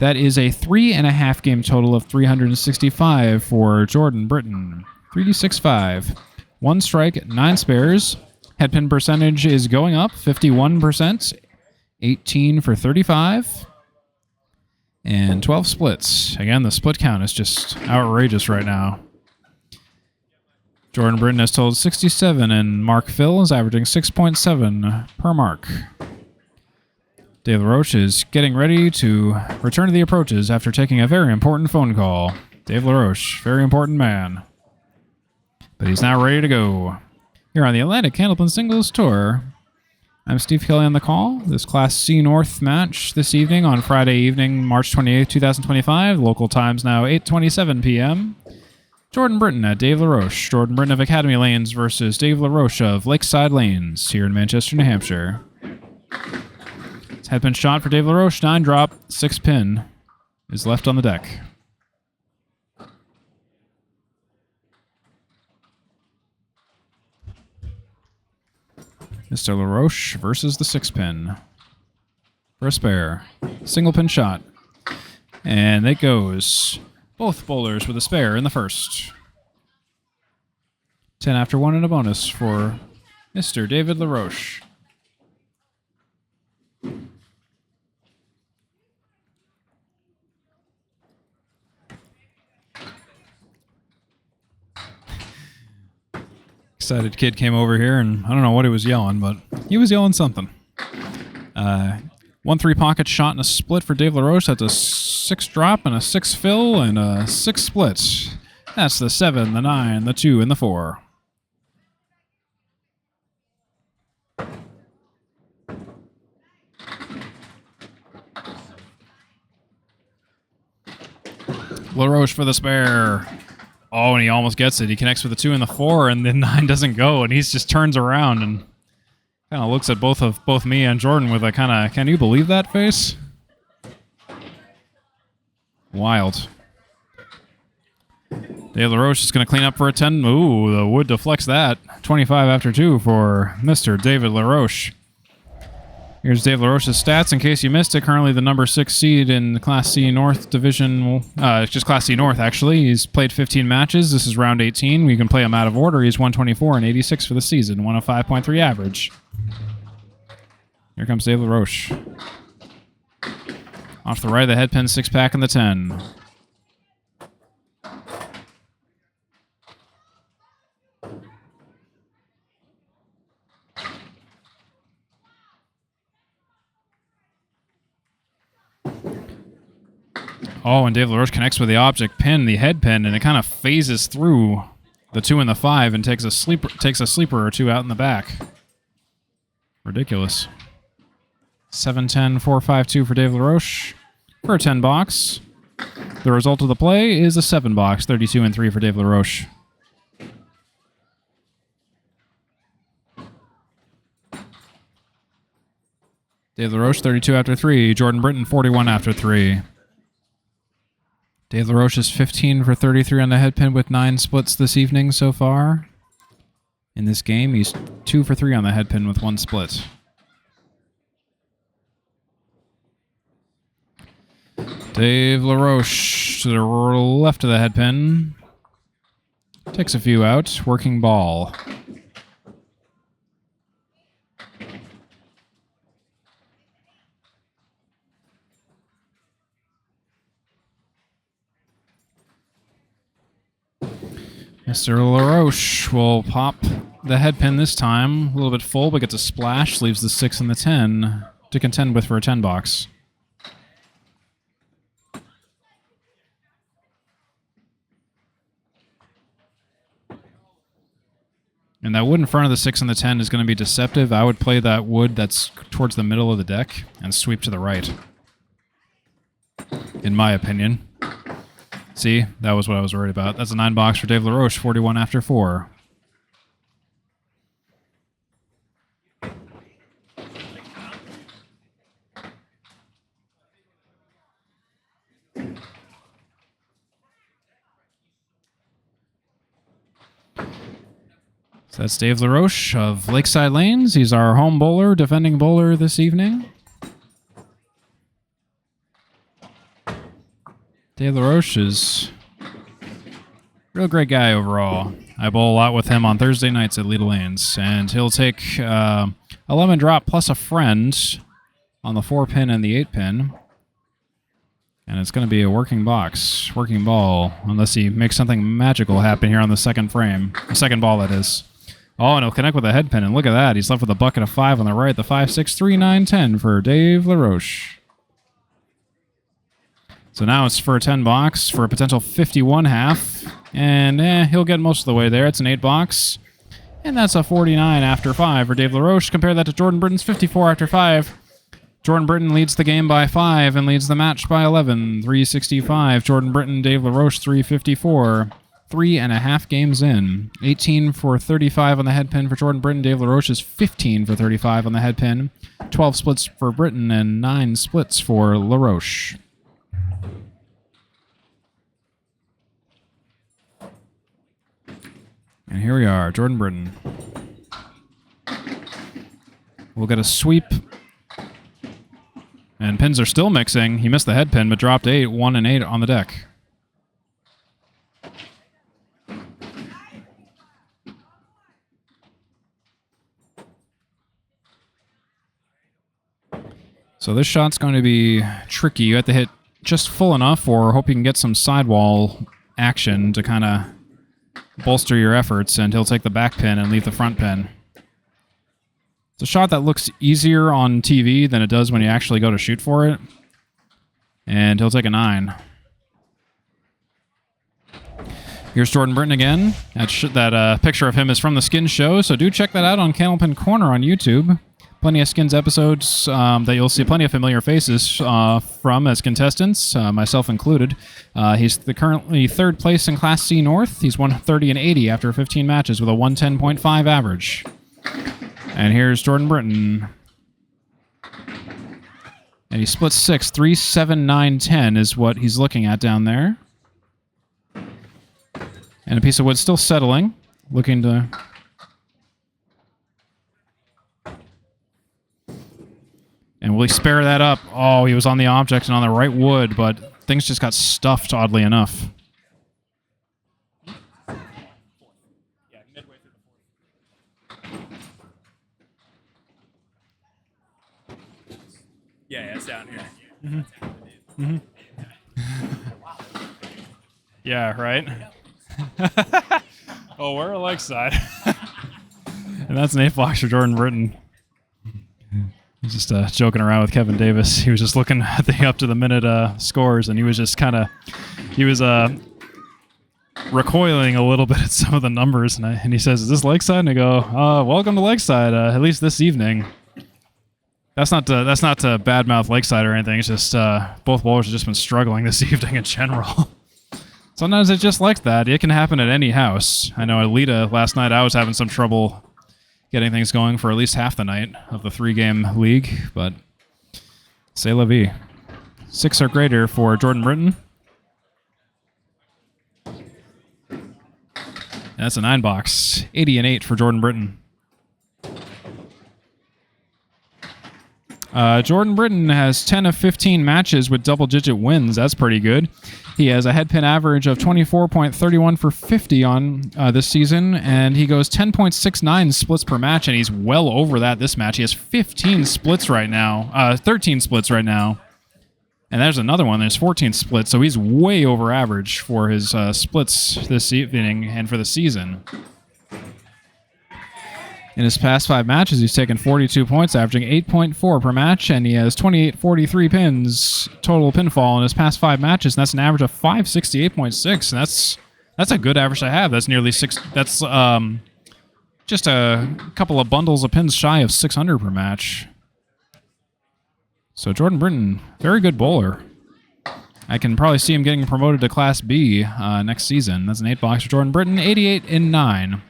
That is a 3.5 game total of 365 for Jordan Britton. 3d6-5. 1 strike, 9 spares. Headpin percentage is going up, 51%. 18 for 35. And 12 splits. Again, the split count is just outrageous right now. Jordan Britton has totaled 67, and Mark Phil is averaging 6.7 per mark. Dave LaRoche is getting ready to return to the approaches after taking a very important phone call. Dave LaRoche, very important man. But he's now ready to go. Here on the Atlantic Candlepin Singles Tour. I'm Steve Kelly on the call. This Class C North match this evening on Friday evening, March 28th, 2025. Local times now 8:27 p.m. Jordan Britton at Dave LaRoche. Jordan Britton of Academy Lanes versus Dave LaRoche of Lakeside Lanes here in Manchester, New Hampshire. It's headpin shot for Dave LaRoche. 9 drop, 6 pin is left on the deck. Mr. LaRoche versus the 6-pin. For a spare. Single pin shot. And it goes. Both bowlers with a spare in the first. 10 after 1 and a bonus for Mr. David LaRoche. Excited kid came over here, and I don't know what he was yelling, but he was yelling something. 1-3 pocket shot and a split for Dave LaRoche. That's a 6 drop and a 6 fill and a 6 split. That's the 7, the 9, the 2, and the 4. LaRoche for the spare. Oh, and he almost gets it. He connects with the 2 and the 4, and the 9 doesn't go, and he just turns around and kind of looks at both me and Jordan with a kind of, can you believe that face? Wild. Dave LaRoche is going to clean up for a 10. Ooh, the wood deflects that. 25 after 2 for Mr. David LaRoche. Here's Dave LaRoche's stats in case you missed it. Currently the number 6 seed in the Class C North division. Just Class C North, actually. He's played 15 matches. This is round 18. We can play him out of order. He's 124 and 86 for the season. 105.3 average. Here comes Dave LaRoche. Off the right of the head pin, 6-pack in the 10. Oh, and Dave LaRoche connects with the object pin, the head pin, and it kind of phases through the 2 and the 5 and takes a sleeper or 2 out in the back. Ridiculous. 7-10, 4-5-2 for Dave LaRoche for a 10 box. The result of the play is a 7 box, 32 and 3 for Dave LaRoche. Dave LaRoche, 32 after 3. Jordan Britton, 41 after 3. Dave LaRoche is 15 for 33 on the head pin with 9 splits this evening so far. In this game, he's 2 for 3 on the head pin with 1 split. Dave LaRoche to the left of the head pin. Takes a few out. Working ball. Mr. LaRoche will pop the head pin this time. A little bit full, but gets a splash. Leaves the 6 and the 10 to contend with for a 10 box. And that wood in front of the 6 and the 10 is going to be deceptive. I would play that wood that's towards the middle of the deck and sweep to the right. In my opinion. See, that was what I was worried about. That's a 9 box for Dave LaRoche, 41 after 4. So that's Dave LaRoche of Lakeside Lanes. He's our home bowler, defending bowler this evening. Dave LaRoche is a real great guy overall. I bowl a lot with him on Thursday nights at Leda Lanes, and he'll take a lemon drop plus a friend on the 4 pin and the 8 pin. And it's going to be a working box, working ball, unless he makes something magical happen here on the second frame. The second ball, that is. Oh, and he'll connect with a head pin, and look at that. He's left with a bucket of 5 on the right, the 5, 6, 3, 9, 10 for Dave LaRoche. So now it's for a 10 box for a potential 51 half. And he'll get most of the way there. It's an 8 box. And that's a 49 after 5 for Dave LaRoche. Compare that to Jordan Britton's 54 after 5. Jordan Britton leads the game by 5 and leads the match by 11. 365. Jordan Britton, Dave LaRoche, 354. 3.5 games in. 18 for 35 on the head pin for Jordan Britton. Dave LaRoche is 15 for 35 on the head pin. 12 splits for Britton and 9 splits for LaRoche. And here we are, Jordan Britton. We'll get a sweep. And pins are still mixing. He missed the head pin, but dropped 8, 1 and 8 on the deck. So this shot's going to be tricky. You have to hit just full enough, or hope you can get some sidewall action to kind of bolster your efforts, and he'll take the back pin and leave the front pin. It's a shot that looks easier on TV than it does when you actually go to shoot for it. And he'll take a 9. Here's Jordan Britton again. That picture of him is from the Skins show, so do check that out on Candlepin Corner on YouTube. Plenty of Skins episodes that you'll see plenty of familiar faces from as contestants, myself included. He's currently 3rd place in Class C North. He's won 30 and 80 after 15 matches with a 110.5 average. And here's Jordan Britton. And he splits 6, 3, 7, 9, 10 is what he's looking at down there. And a piece of wood still settling, looking to... And will he spare that up? Oh, he was on the object and on the right wood, but things just got stuffed, oddly enough. Yeah, it's down here. Mm-hmm. Yeah, right? Oh, we're a Lakeside. And that's an 8 box for Jordan Britton. He's just joking around with Kevin Davis. He was just looking at the up to the minute scores, and he was just kind of... He was recoiling a little bit at some of the numbers, and he says, "Is this Lakeside?" And I go, "Welcome to Lakeside, at least this evening." That's not to badmouth Lakeside or anything. It's just both bowlers have just been struggling this evening in general. Sometimes it's just like that. It can happen at any house. I know at Lita last night I was having some trouble getting things going for at least half the night of the 3-game league, but c'est la vie. 6 or greater for Jordan Britton. That's a 9 box. 80 and 8 for Jordan Britton. Jordan Britton has 10 of 15 matches with double-digit wins. That's pretty good. He has a head pin average of 24.31 for 50 on this season, and he goes 10.69 splits per match, and he's well over that this match. He has 15 splits right now, 13 splits right now, and there's another one. There's 14 splits, so he's way over average for his splits this evening and for the season. In his past 5 matches, he's taken 42 points, averaging 8.4 per match, and he has 28.43 pins total pinfall in his past 5 matches, and that's an average of 568.6, and that's a good average to have. That's nearly 6. That's just a couple of bundles of pins shy of 600 per match. So Jordan Britton, very good bowler. I can probably see him getting promoted to Class B next season. That's an 8 box for Jordan Britton, 88 and 9.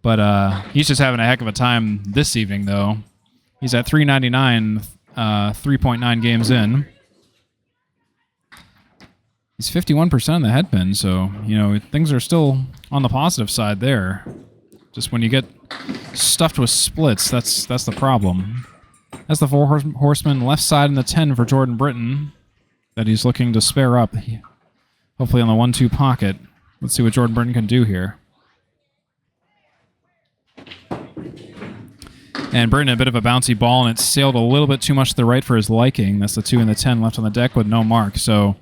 But he's just having a heck of a time this evening, though. He's at 399, 3.9 games in. He's 51% on the head pin, so, you know, things are still on the positive side there. Just when you get stuffed with splits, that's the problem. That's the 4 horsemen left side in the 10 for Jordan Britton that he's looking to spare up. Hopefully on the 1-2 pocket. Let's see what Jordan Britton can do here. And Britton, a bit of a bouncy ball, and it sailed a little bit too much to the right for his liking. That's the 2 and the 10 left on the deck with no mark. So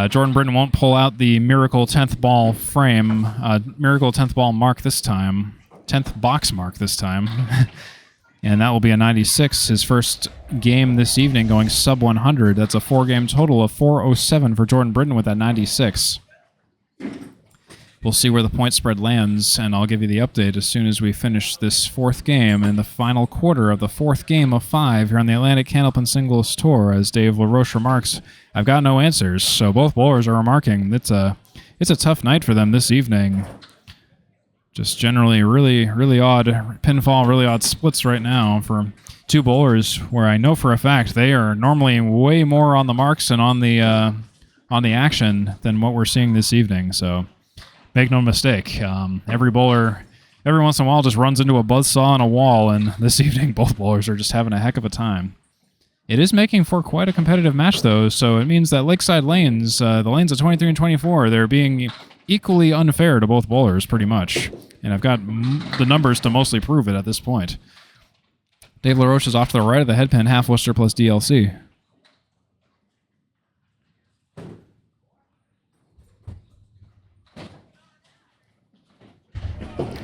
Jordan Britton won't pull out the Miracle 10th ball frame, Miracle 10th ball mark this time, 10th box mark this time. And that will be a 96, his first game this evening going sub 100. That's a 4-game total of 407 for Jordan Britton with that 96. We'll see where the point spread lands, and I'll give you the update as soon as we finish this 4th game in the final quarter of the 4th game of 5 here on the Atlantic Candlepin Singles Tour. As Dave LaRoche remarks, I've got no answers, so both bowlers are remarking it's a tough night for them this evening. Just generally really odd pinfall, really odd splits right now for 2 bowlers where I know for a fact they are normally way more on the marks and on the action than what we're seeing this evening, so... Make no mistake, every bowler, every once in a while, just runs into a buzzsaw on a wall, and this evening both bowlers are just having a heck of a time. It is making for quite a competitive match, though, so it means that Lakeside lanes, the lanes of 23 and 24, they're being equally unfair to both bowlers, pretty much. And I've got the numbers to mostly prove it at this point. Dave LaRoche is off to the right of the head pin, half Worcester plus DLC.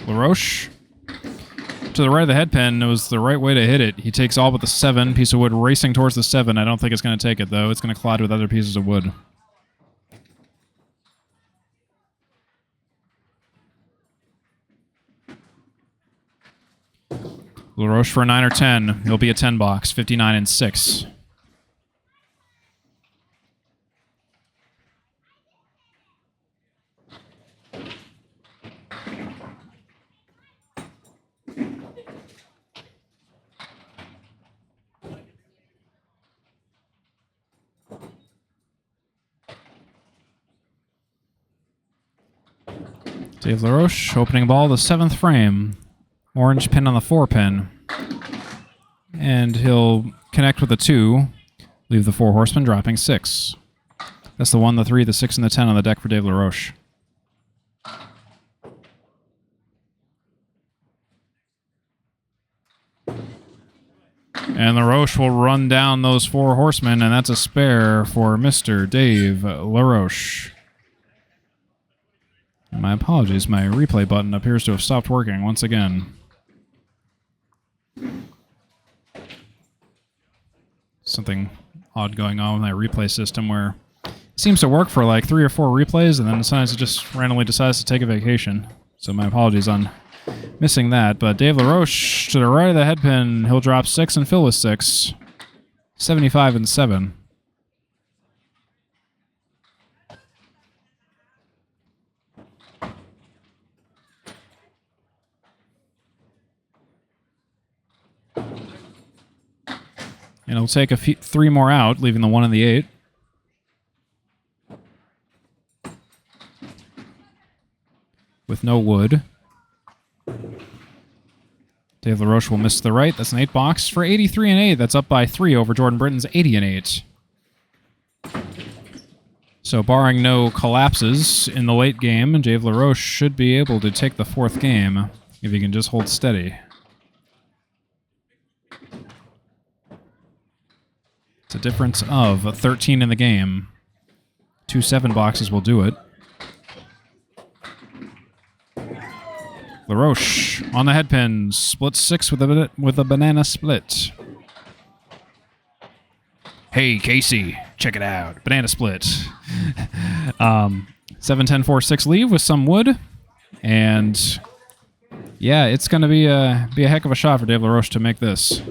LaRoche. To the right of the head pin, it was the right way to hit it. He takes all but the 7, piece of wood racing towards the 7. I don't think it's going to take it, though. It's going to collide with other pieces of wood. LaRoche for a 9 or 10. He'll be a 10 box, 59 and 6. Dave LaRoche, opening ball, the 7th frame. Orange pin on the 4 pin. And he'll connect with the 2, leave the 4 horsemen, dropping 6. That's the 1, the 3, the 6, and the 10 on the deck for Dave LaRoche. And LaRoche will run down those 4 horsemen, and that's a spare for Mr. Dave LaRoche. My apologies, my replay button appears to have stopped working once again. Something odd going on with my replay system where it seems to work for like 3 or 4 replays and then sometimes it just randomly decides to take a vacation. So my apologies on missing that. But Dave LaRoche to the right of the head pin, he'll drop 6 and fill with 6. 75 and 7. And he'll take 3 more out, leaving the 1 and the 8. With no wood. Dave LaRoche will miss to the right. That's an 8 box for 83 and 8. That's up by 3 over Jordan Britton's 80 and 8. So barring no collapses in the late game, Dave LaRoche should be able to take the 4th game if he can just hold steady. It's a difference of 13 in the game. 2 7 boxes will do it. LaRoche on the head pin, split 6 with a banana split. Hey, Casey, check it out. Banana split. 7, 10, 4, 6 leave with some wood. And yeah, it's going to be a heck of a shot for Dave LaRoche to make this.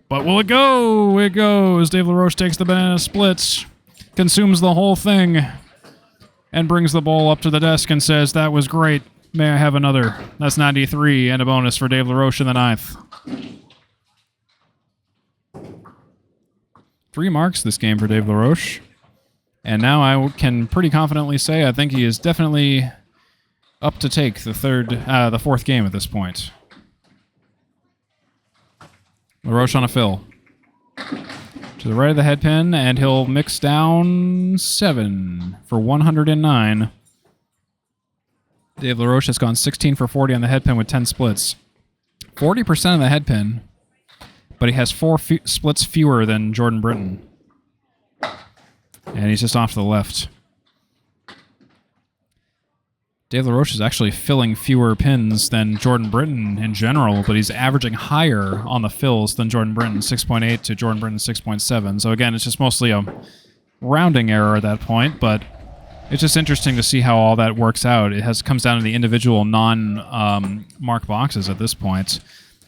But will it go? It goes. Dave LaRoche takes the banana split, consumes the whole thing, and brings the bowl up to the desk and says, "That was great. May I have another?" That's 93 and a bonus for Dave LaRoche in the 9th. 3 marks this game for Dave LaRoche. And now I can pretty confidently say I think he is definitely up to take the 4th game at this point. LaRoche on a fill. To the right of the head pin, and he'll mix down 7 for 109. Dave LaRoche has gone 16 for 40 on the head pin with 10 splits. 40% of the head pin, but he has 4 splits fewer than Jordan Britton. And he's just off to the left. Dave LaRoche is actually filling fewer pins than Jordan Britton in general, but he's averaging higher on the fills than Jordan Britton, 6.8 to Jordan Britton 6.7. So again, it's just mostly a rounding error at that point, but it's just interesting to see how all that works out. It comes down to the individual non-marked boxes at this point.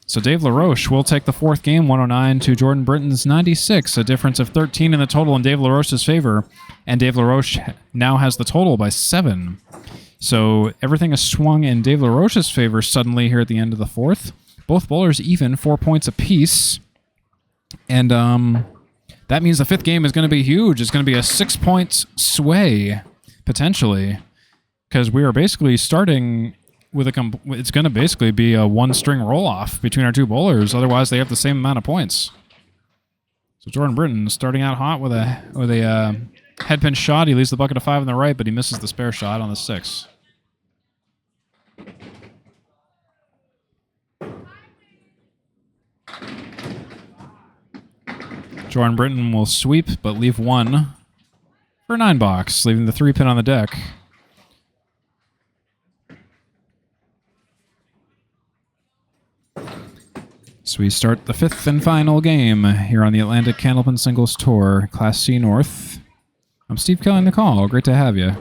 So Dave LaRoche will take the 4th game, 109 to Jordan Britton's 96, a difference of 13 in the total in Dave LaRoche's favor, and Dave LaRoche now has the total by 7. So everything is swung in Dave LaRoche's favor suddenly here at the end of the 4th. Both bowlers even, 4 points apiece. And that means the 5th game is going to be huge. It's going to be a 6-point sway, potentially. Because we are basically starting with it's going to basically be a 1-string roll-off between our 2 bowlers. Otherwise, they have the same amount of points. So Jordan Britton starting out hot with a headpin shot. He leaves the bucket of 5 on the right, but he misses the spare shot on the 6. Jordan Britton will sweep, but leave 1 for 9 box, leaving the 3 pin on the deck. So we start the 5th and final game here on the Atlantic Candlepin Singles Tour, Class C North. I'm Steve Kelly on the call. Great to have you.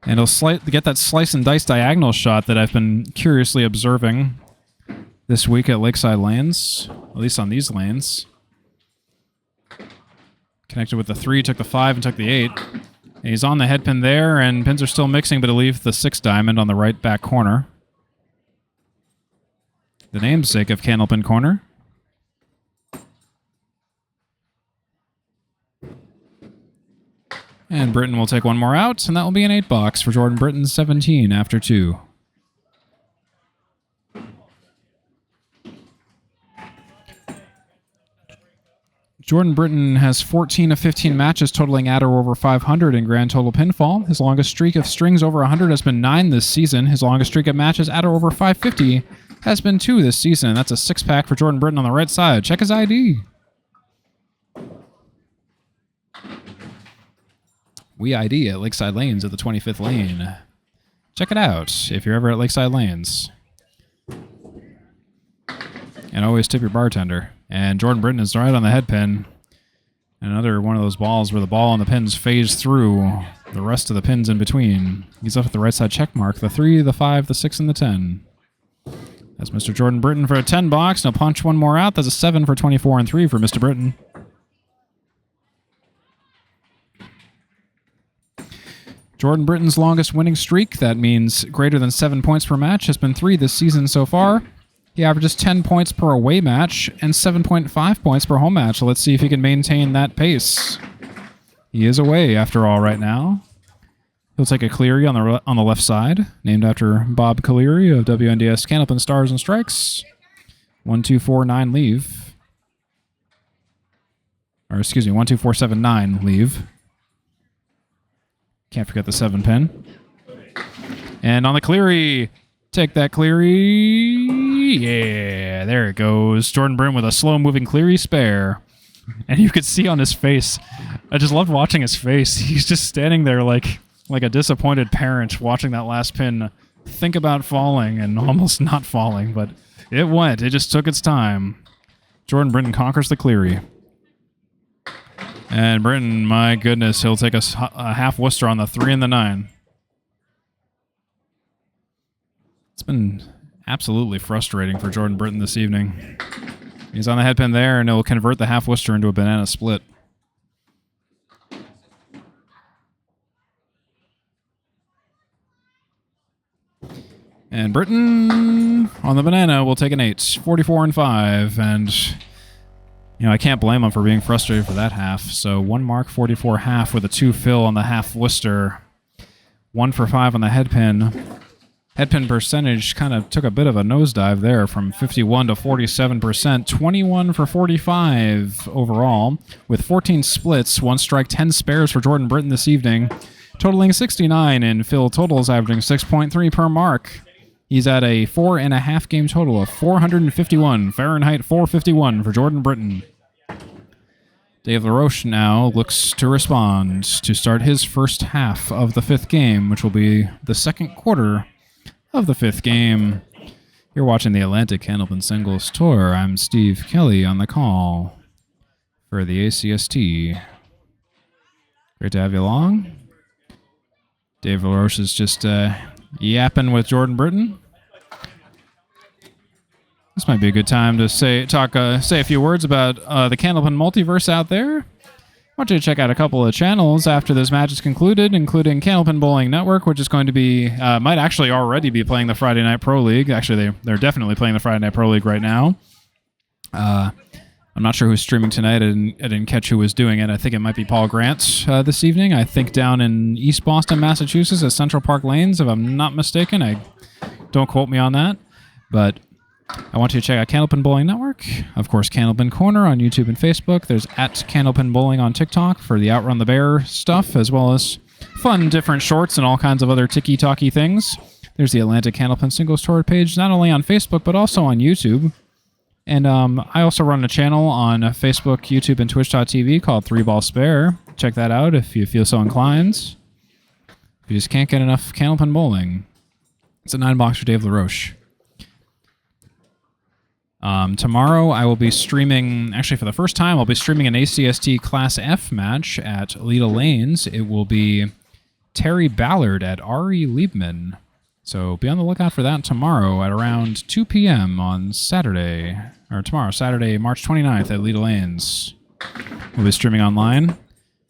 And he'll get that slice and dice diagonal shot that I've been curiously observing this week at Lakeside lanes, at least on these lanes. Connected with the 3, took the 5, and took the 8. And he's on the head pin there, and pins are still mixing, but he'll leave the 6 diamond on the right back corner. The namesake of Candlepin Corner. And Britton will take one more out, and that will be an 8 box for Jordan Britton, 17 after 2. Jordan Britton has 14 of 15 matches totaling at or over 500 in grand total pinfall. His longest streak of strings over 100 has been 9 this season. His longest streak of matches at or over 550 has been 2 this season. That's a 6-pack for Jordan Britton on the right side. Check his ID. We ID at Lakeside Lanes at the 25th lane. Check it out if you're ever at Lakeside Lanes. And always tip your bartender. And Jordan Britton is right on the head pin. Another one of those balls where the ball and the pins phase through the rest of the pins in between. He's up at the right side check mark. The 3, the 5, the 6, and the 10. That's Mr. Jordan Britton for a 10 box. Now punch one more out. That's a 7 for 24 and 3 for Mr. Britton. Jordan Britton's longest winning streak, that means greater than 7 points per match, has been 3 this season so far. He averages 10 points per away match and 7.5 points per home match. So let's see if he can maintain that pace. He is away, after all, right now. He'll take a Cleary on the left side, named after Bob Cleary of WNDS Candlepin Stars and Strikes. 1, 2, 4, 9, leave. Or, excuse me, 1, 2, 4, 7, 9, leave. Can't forget the 7 pin. And on the Cleary, take that Cleary. Yeah, there it goes. Jordan Britton with a slow-moving Cleary spare. And you could see on his face, I just loved watching his face. He's just standing there like a disappointed parent watching that last pin think about falling and almost not falling, but it went. It just took its time. Jordan Britton conquers the Cleary. And Britton, my goodness, he'll take a half Worcester on the 3 and the 9. It's been absolutely frustrating for Jordan Britton this evening. He's on the head pin there, and he'll convert the half Worcester into a banana split. And Britton on the banana will take an 8, 44 and 5, and you know, I can't blame him for being frustrated for that half. So 1 mark, 44 half with a 2 fill on the half Worcester. 1 for 5 on the head pin. Head pin percentage kind of took a bit of a nosedive there from 51 to 47%. 21 for 45 overall with 14 splits, 1 strike, 10 spares for Jordan Britton this evening, totaling 69 in fill totals, averaging 6.3 per mark. He's at a 4.5 game total of 451, Fahrenheit 451 for Jordan Britton. Dave LaRoche now looks to respond to start his first half of the 5th game, which will be the 2nd quarter of the 5th game. You're watching the Atlantic Candlepin Singles Tour. I'm Steve Kelly on the call for the ACST. Great to have you along. Dave LaRoche is just yapping with Jordan Britton. This might be a good time to say a few words about the Candlepin multiverse out there. I want you to check out a couple of channels after this match is concluded, including Candlepin Bowling Network, which is going to be, might actually already be playing the Friday Night Pro League. Actually, they're definitely playing the Friday Night Pro League right now. I'm not sure who's streaming tonight. I didn't catch who was doing it. I think it might be Paul Grant this evening. I think down in East Boston, Massachusetts at Central Park Lanes, if I'm not mistaken. Don't quote me on that. But I want you to check out Candlepin Bowling Network. Of course, Candlepin Corner on YouTube and Facebook. There's at Candlepin Bowling on TikTok for the Outrun the Bear stuff, as well as fun different shorts and all kinds of other ticky-tacky things. There's the Atlantic Candlepin Singles Tour page, not only on Facebook, but also on YouTube. And I also run a channel on Facebook, YouTube, and Twitch.tv called 3 Ball Spare. Check that out if you feel so inclined. If you just can't get enough Candlepin bowling. It's a 9 box for Dave LaRoche. Tomorrow I will be streaming, actually for the first time, I'll be streaming an ACST Class F match at Leda Lanes. It will be Terry Ballard at Ari Liebman. So be on the lookout for that tomorrow at around 2 p.m. on Saturday, or tomorrow, Saturday, March 29th at Leda Lanes. We'll be streaming online,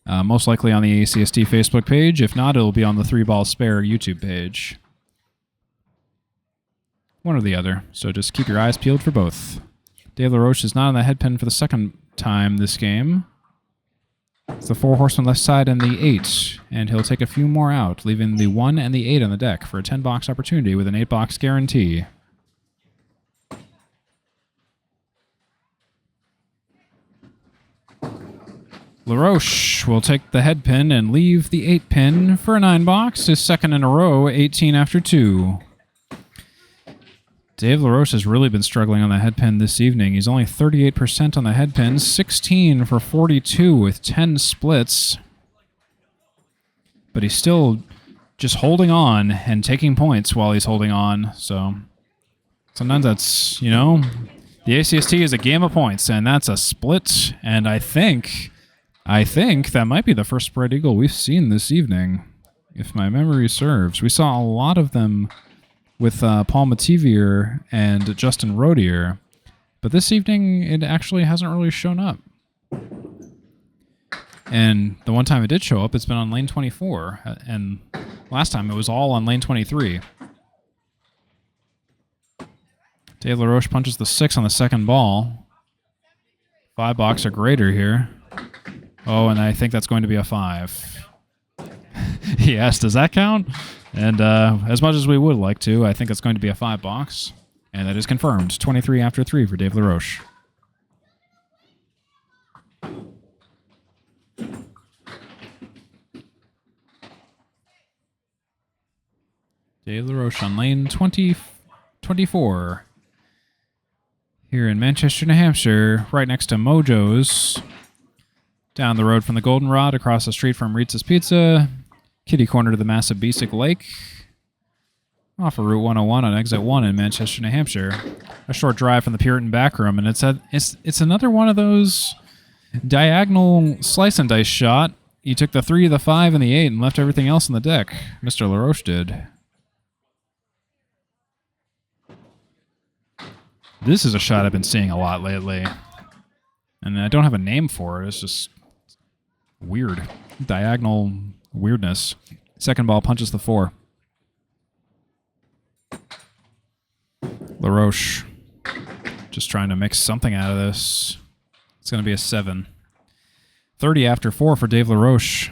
most likely on the ACST Facebook page. If not, it'll be on the 3-Ball Spare YouTube page. One or the other, so just keep your eyes peeled for both. Dave LaRoche is not on the head pin for the second time this game. It's the 4 horseman left side and the 8, and he'll take a few more out, leaving the 1 and the 8 on the deck for a 10-box opportunity with an 8-box guarantee. LaRoche will take the head pin and leave the 8 pin for a 9-box, his second in a row, 18 after 2. Dave LaRoche has really been struggling on the head pin this evening. He's only 38% on the head pin, 16 for 42 with 10 splits. But he's still just holding on and taking points while he's holding on. So sometimes that's, you know, the ACST is a game of points, and that's a split. And I think that might be the first spread eagle we've seen this evening, if my memory serves. We saw a lot of them with Paul Mativier and Justin Rodier, but this evening it actually hasn't really shown up. And the one time it did show up, it's been on lane 24, and last time it was all on lane 23. Dave LaRoche punches the 6 on the second ball. 5-box or greater here. Oh, and I think that's going to be a 5. Yes, does that count? And as much as we would like to, I think it's going to be a 5-box. And that is confirmed. 23 after 3 for Dave LaRoche. Dave LaRoche on lane 24. Here in Manchester, New Hampshire, right next to Mojo's. Down the road from the Goldenrod, across the street from Ritz's Pizza. Kitty corner to the massive Beesick Lake. Off of Route 101 on exit 1 in Manchester, New Hampshire. A short drive from the Puritan backroom, and it's another one of those diagonal slice and dice shot. You took the 3, the 5, and the 8 and left everything else on the deck. Mr. LaRoche did. This is a shot I've been seeing a lot lately. And I don't have a name for it. It's just weird. Diagonal weirdness. Second ball punches the 4. LaRoche just trying to make something out of this. It's going to be a 7. 30 after 4 for Dave LaRoche.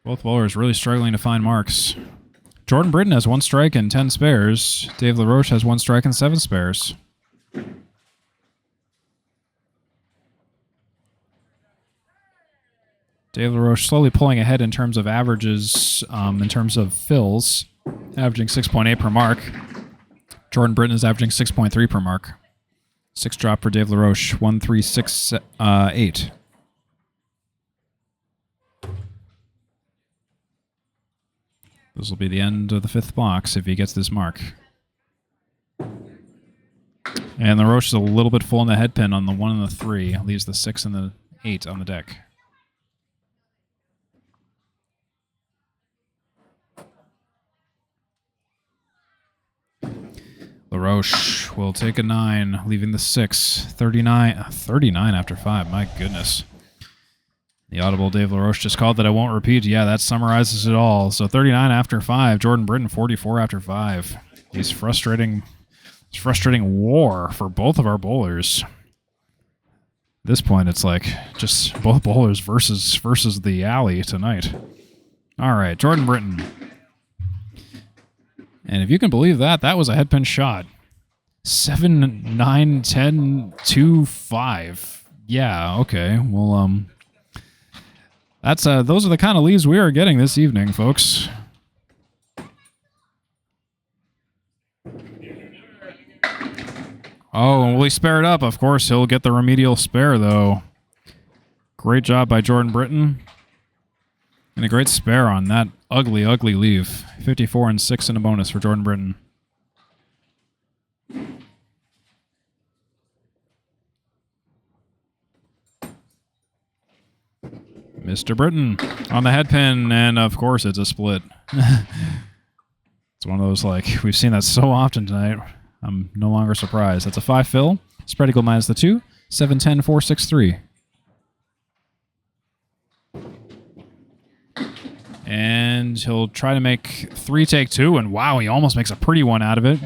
Both bowlers really struggling to find marks. Jordan Britton has 1 strike and 10 spares. Dave LaRoche has 1 strike and 7 spares. Dave LaRoche slowly pulling ahead in terms of averages, in terms of fills, averaging 6.8 per mark. Jordan Britton is averaging 6.3 per mark. 6 drop for Dave LaRoche, 1.368. This will be the end of the 5th box if he gets this mark. And LaRoche is a little bit full in the head pin on the 1 and the 3. Leaves the 6 and the 8 on the deck. LaRoche will take a 9, leaving the 6. 39 after 5. My goodness. The audible Dave LaRoche just called that I won't repeat. Yeah, that summarizes it all. So 39 after 5. Jordan Britton, 44 after 5. It's frustrating war for both of our bowlers. At this point, it's like just both bowlers versus the alley tonight. All right, Jordan Britton. And if you can believe that, that was a head pin shot. 7, 9, 10, 2, 5. Yeah, okay. Well, that's those are the kind of leads we are getting this evening, folks. Oh, and will he spare it up? Of course, he'll get the remedial spare, though. Great job by Jordan Britton. And a great spare on that ugly, ugly leave. 54 and 6 in a bonus for Jordan Britton. Mr. Britton on the head pin, and of course it's a split. It's one of those, like, we've seen that so often tonight. I'm no longer surprised. That's a 5 fill. Spread eagle minus the 2. 7, 10, 4, 6, 3. And he'll try to make 3 take 2, and wow, he almost makes a pretty one out of it.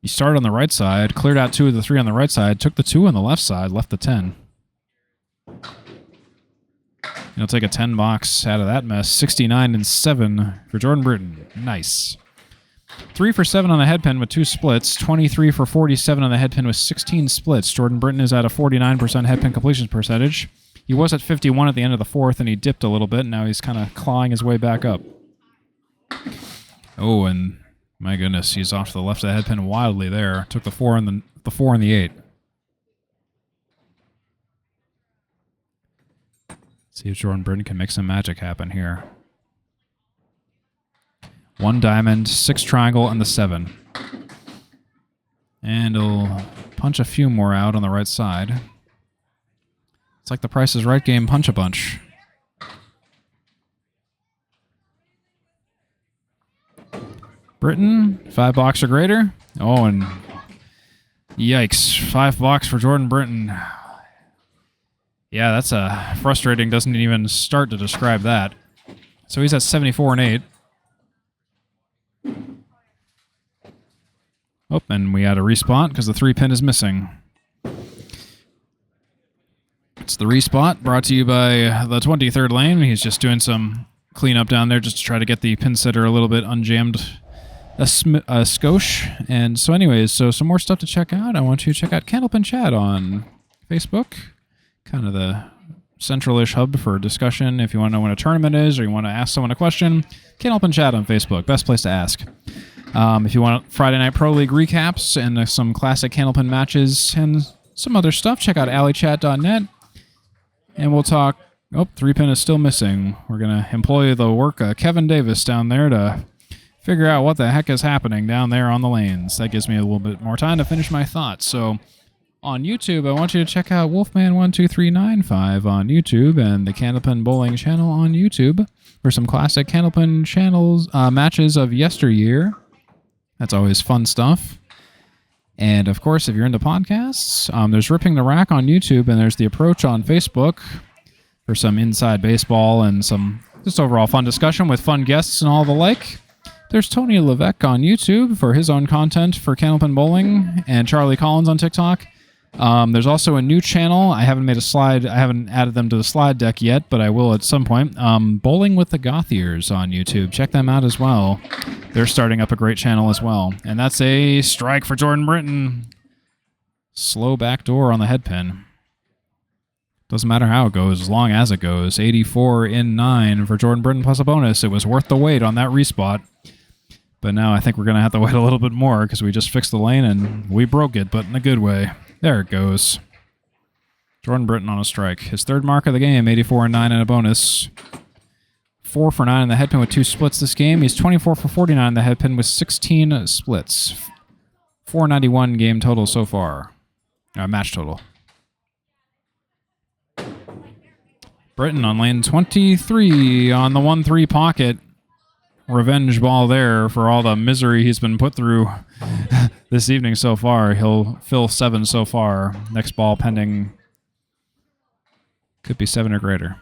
He started on the right side, cleared out 2 of the 3 on the right side, took the 2 on the left side, left the 10. He'll take a 10 box out of that mess. 69 and 7 for Jordan Britton. Nice. 3 for 7 on the head pin with 2 splits. 23 for 47 on the head pin with 16 splits. Jordan Britton is at a 49% head pin completion percentage. He was at 51 at the end of the 4th, and he dipped a little bit. Now he's kind of clawing his way back up. Oh, and my goodness, he's off to the left of the head pin wildly there. Took the 4 and the 4 and the 8. See if Jordan Britton can make some magic happen here. 1 diamond, 6 triangle, and the 7. And he'll punch a few more out on the right side. It's like the Price is Right game, punch a bunch. Britton, 5 box or greater. Oh, and yikes, 5 box for Jordan Britton. Yeah, that's frustrating. Doesn't even start to describe that. So he's at 74 and 8. Oh, and we had a respot because the 3 pin is missing. It's the respot brought to you by the 23rd lane. He's just doing some cleanup down there just to try to get the pin setter a little bit unjammed a skosh. And so anyways, so some more stuff to check out. I want you to check out Candlepin Chat on Facebook. Kind of the central-ish hub for discussion. If you want to know when a tournament is or you want to ask someone a question, Candlepin Chat on Facebook. Best place to ask. If you want Friday Night Pro League recaps and some classic Candlepin matches and some other stuff, check out alleychat.net. And we'll talk... Oh, 3 pin is still missing. We're going to employ the work of Kevin Davis down there to figure out what the heck is happening down there on the lanes. That gives me a little bit more time to finish my thoughts. So... on YouTube, I want you to check out Wolfman12395 on YouTube and the Candlepin Bowling channel on YouTube for some classic Candlepin channels matches of yesteryear. That's always fun stuff. And of course, if you're into podcasts, there's Ripping the Rack on YouTube and there's The Approach on Facebook for some inside baseball and some just overall fun discussion with fun guests and all the like. There's Tony Levesque on YouTube for his own content for Candlepin Bowling and Charlie Collins on TikTok. There's also a new channel. I haven't made a slide. I haven't added them to the slide deck yet, but I will at some point. Bowling with the Gothiers on YouTube. Check them out as well. They're starting up a great channel as well. And that's a strike for Jordan Britton. Slow backdoor on the head pin. Doesn't matter how it goes, as long as it goes. 84 in 9 for Jordan Britton plus a bonus. It was worth the wait on that respot. But now I think we're going to have to wait a little bit more because we just fixed the lane and we broke it, but in a good way. There it goes. Jordan Britton on a strike. His 3rd mark of the game, 84 and 9 and a bonus. 4 for 9 in the head pin with 2 splits this game. He's 24 for 49 in the head pin with 16 splits. 491 game total so far. Match total. Britton on lane 23 on the 1-3 pocket. Revenge ball there for all the misery he's been put through this evening so far. He'll fill 7 so far. Next ball pending. Could be 7 or greater.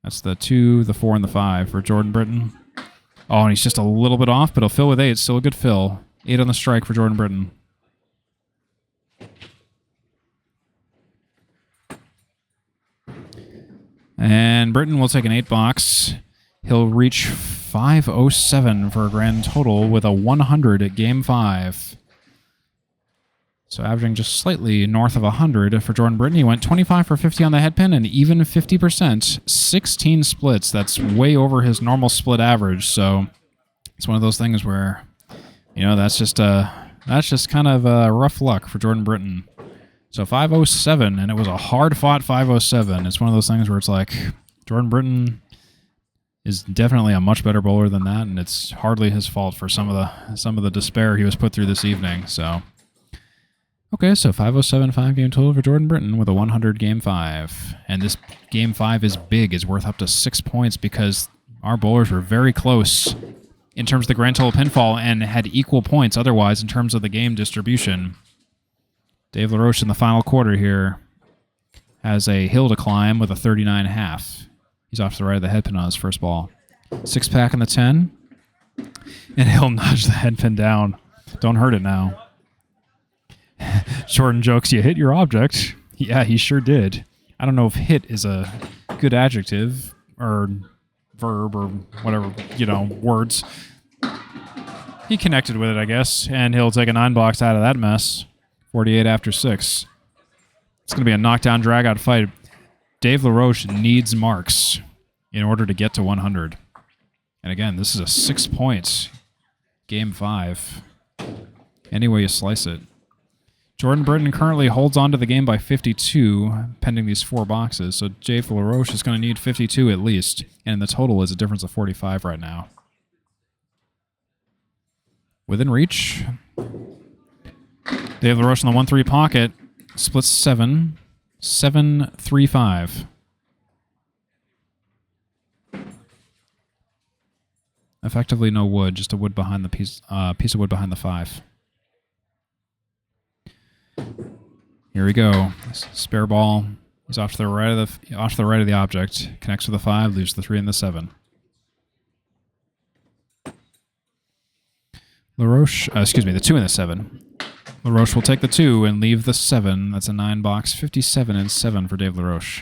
That's the 2, the 4, and the 5 for Jordan Britton. Oh, and he's just a little bit off, but he'll fill with 8. Still a good fill. 8 on the strike for Jordan Britton. And Britton will take an 8 box. He'll reach 507 for a grand total with a 100 at Game 5. So averaging just slightly north of 100 for Jordan Britton. He went 25 for 50 on the head pin and even 50%. 16 splits. That's way over his normal split average. So it's one of those things where, you know, that's just kind of rough luck for Jordan Britton. So 507, and it was a hard-fought 507. It's one of those things where it's like Jordan Britton is definitely a much better bowler than that, and it's hardly his fault for some of the despair he was put through this evening. So, Okay, so 507 5-game total for Jordan Britton with a 100 game 5. And this game 5 is big. It's worth up to 6 points because our bowlers were very close in terms of the grand total pinfall and had equal points otherwise in terms of the game distribution. Dave LaRoche in the final quarter here has a hill to climb with a 39.5. He's off to the right of the head pin on his first ball. 6-pack in the 10. And he'll nudge the head pin down. Don't hurt it now. Jordan jokes, you hit your object. Yeah, he sure did. I don't know if hit is a good adjective or verb or whatever, words. He connected with it, I guess, and he'll take a 9-box out of that mess. 48 after 6. It's going to be a knockdown, drag-out fight. Dave LaRoche needs marks in order to get to 100. And again, this is a 6-point game 5. Any way you slice it. Jordan Britton currently holds on to the game by 52, pending these 4 boxes. So Dave LaRoche is going to need 52 at least. And the total is a difference of 45 right now. Within reach. Dave LaRoche in the 1-3 pocket. Splits 7. 7-3-5. Effectively no wood, just a wood behind the piece of wood behind the 5. Here we go. Spare ball. He's off to the right of the object. Connects with the 5, leaves the 3 and the 7. LaRoche, the 2 and the 7. LaRoche will take the 2 and leave the 7. That's a 9-box, 57 and 7 for Dave LaRoche.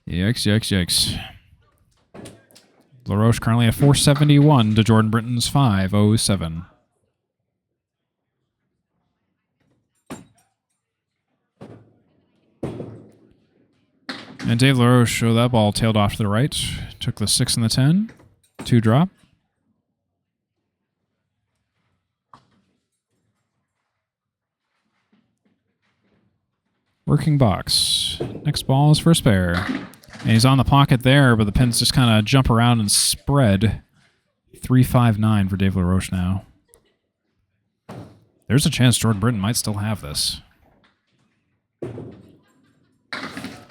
Yikes, yikes, yikes. LaRoche currently at 471 to Jordan Britton's 507. And Dave LaRoche, that ball tailed off to the right. Took the 6 and the 10. 2 drop. Working box. Next ball is for a spare. And he's on the pocket there, but the pins just kind of jump around and spread. 3-5-9 for Dave LaRoche now. There's a chance Jordan Britton might still have this.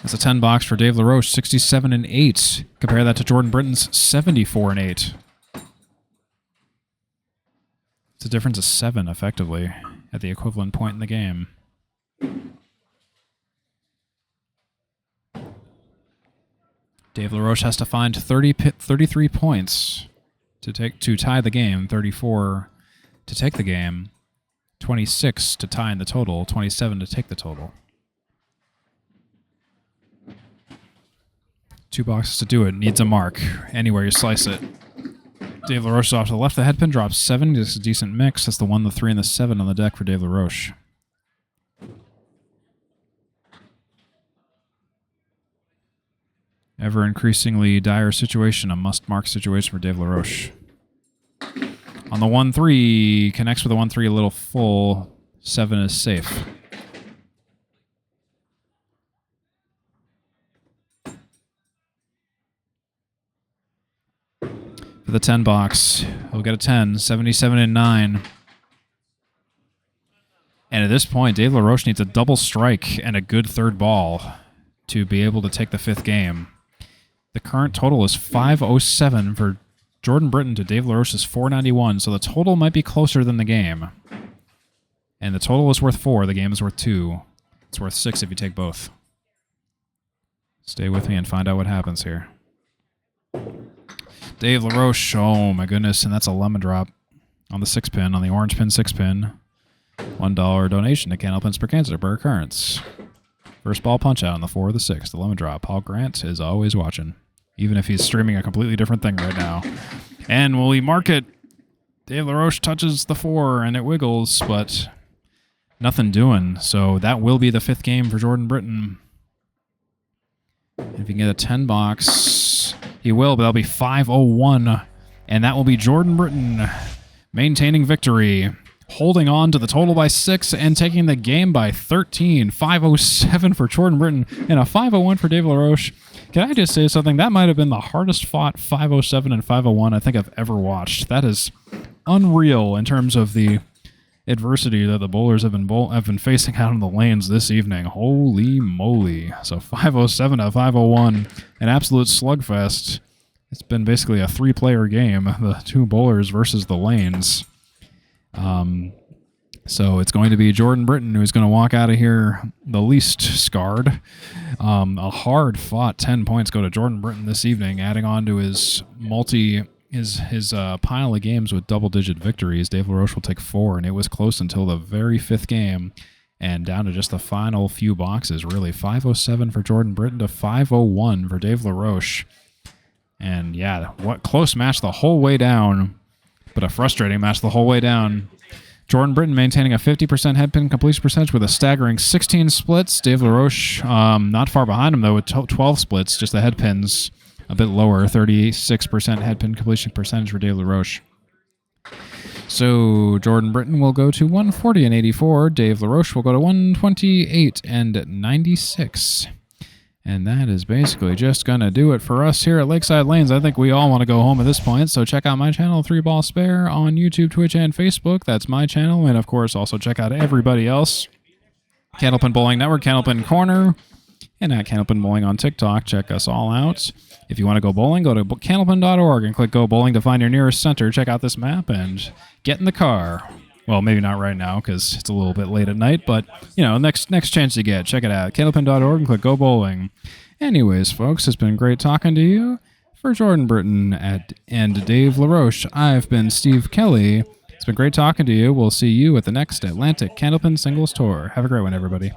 That's a 10-box for Dave LaRoche, 67 and 8. Compare that to Jordan Britton's 74 and 8. It's a difference of 7, effectively, at the equivalent point in the game. Dave LaRoche has to find 33 points to tie the game, 34 to take the game, 26 to tie in the total, 27 to take the total. 2 boxes to do it. Needs a mark. Anywhere you slice it. Dave LaRoche off to the left. The head pin drops 7. This is a decent mix. That's the 1, the 3, and the 7 on the deck for Dave LaRoche. Ever increasingly dire situation. A must-mark situation for Dave LaRoche. On the 1-3. Connects with the 1-3 a little full. 7 is safe. For the 10 box, he'll get a 10, 77 and 9. And at this point, Dave LaRoche needs a double strike and a good third ball to be able to take the 5th game. The current total is 507 for Jordan Britton to Dave LaRoche's 491, so the total might be closer than the game. And the total is worth 4, the game is worth 2. It's worth 6 if you take both. Stay with me and find out what happens here. Dave LaRoche, oh my goodness, and that's a lemon drop on the 6-pin, on the orange pin 6-pin. $1 donation to Candlepins per cancer per occurrence. First ball punch out on the 4 or the 6, the lemon drop. Paul Grant is always watching, even if he's streaming a completely different thing right now. And will he mark it? Dave LaRoche touches the 4 and it wiggles, but nothing doing. So that will be the 5th game for Jordan Britton. If he can get a 10 box, he will, but that'll be 501. And that will be Jordan Britton maintaining victory, holding on to the total by 6 and taking the game by 13. 507 for Jordan Britton and a 501 for Dave LaRoche. Can I just say something? That might have been the hardest fought 507 and 501 I think I've ever watched. That is unreal in terms of the adversity that the bowlers have been facing out in the lanes this evening. Holy moly. So 507 to 501, an absolute slugfest. It's been basically a 3-player game, the 2 bowlers versus the lanes. So it's going to be Jordan Britton who's going to walk out of here the least scarred. A hard-fought 10 points go to Jordan Britton this evening, adding on to his pile of games with double-digit victories. Dave LaRoche will take 4, and it was close until the very 5th game, and down to just the final few boxes, really. 507 for Jordan Britton to 501 for Dave LaRoche. And yeah, what close match the whole way down, but a frustrating match the whole way down. Jordan Britton maintaining a 50% headpin completion percentage with a staggering 16 splits. Dave LaRoche not far behind him, though, with 12 splits, just the headpins a bit lower, 36% headpin completion percentage for Dave LaRoche. So Jordan Britton will go to 140 and 84. Dave LaRoche will go to 128 and 96. And that is basically just going to do it for us here at Lakeside Lanes. I think we all want to go home at this point, so check out my channel, 3 Ball Spare, on YouTube, Twitch, and Facebook. That's my channel. And, of course, also check out everybody else. Candlepin Bowling Network, Candlepin Corner, and at Candlepin Bowling on TikTok. Check us all out. If you want to go bowling, go to candlepin.org and click Go Bowling to find your nearest center. Check out this map and get in the car. Well, maybe not right now because it's a little bit late at night, but, you know, next chance you get, check it out. Candlepin.org and click Go Bowling. Anyways, folks, it's been great talking to you. For Jordan Britton and Dave LaRoche, I've been Steve Kelly. It's been great talking to you. We'll see you at the next Atlantic Candlepin Singles Tour. Have a great one, everybody.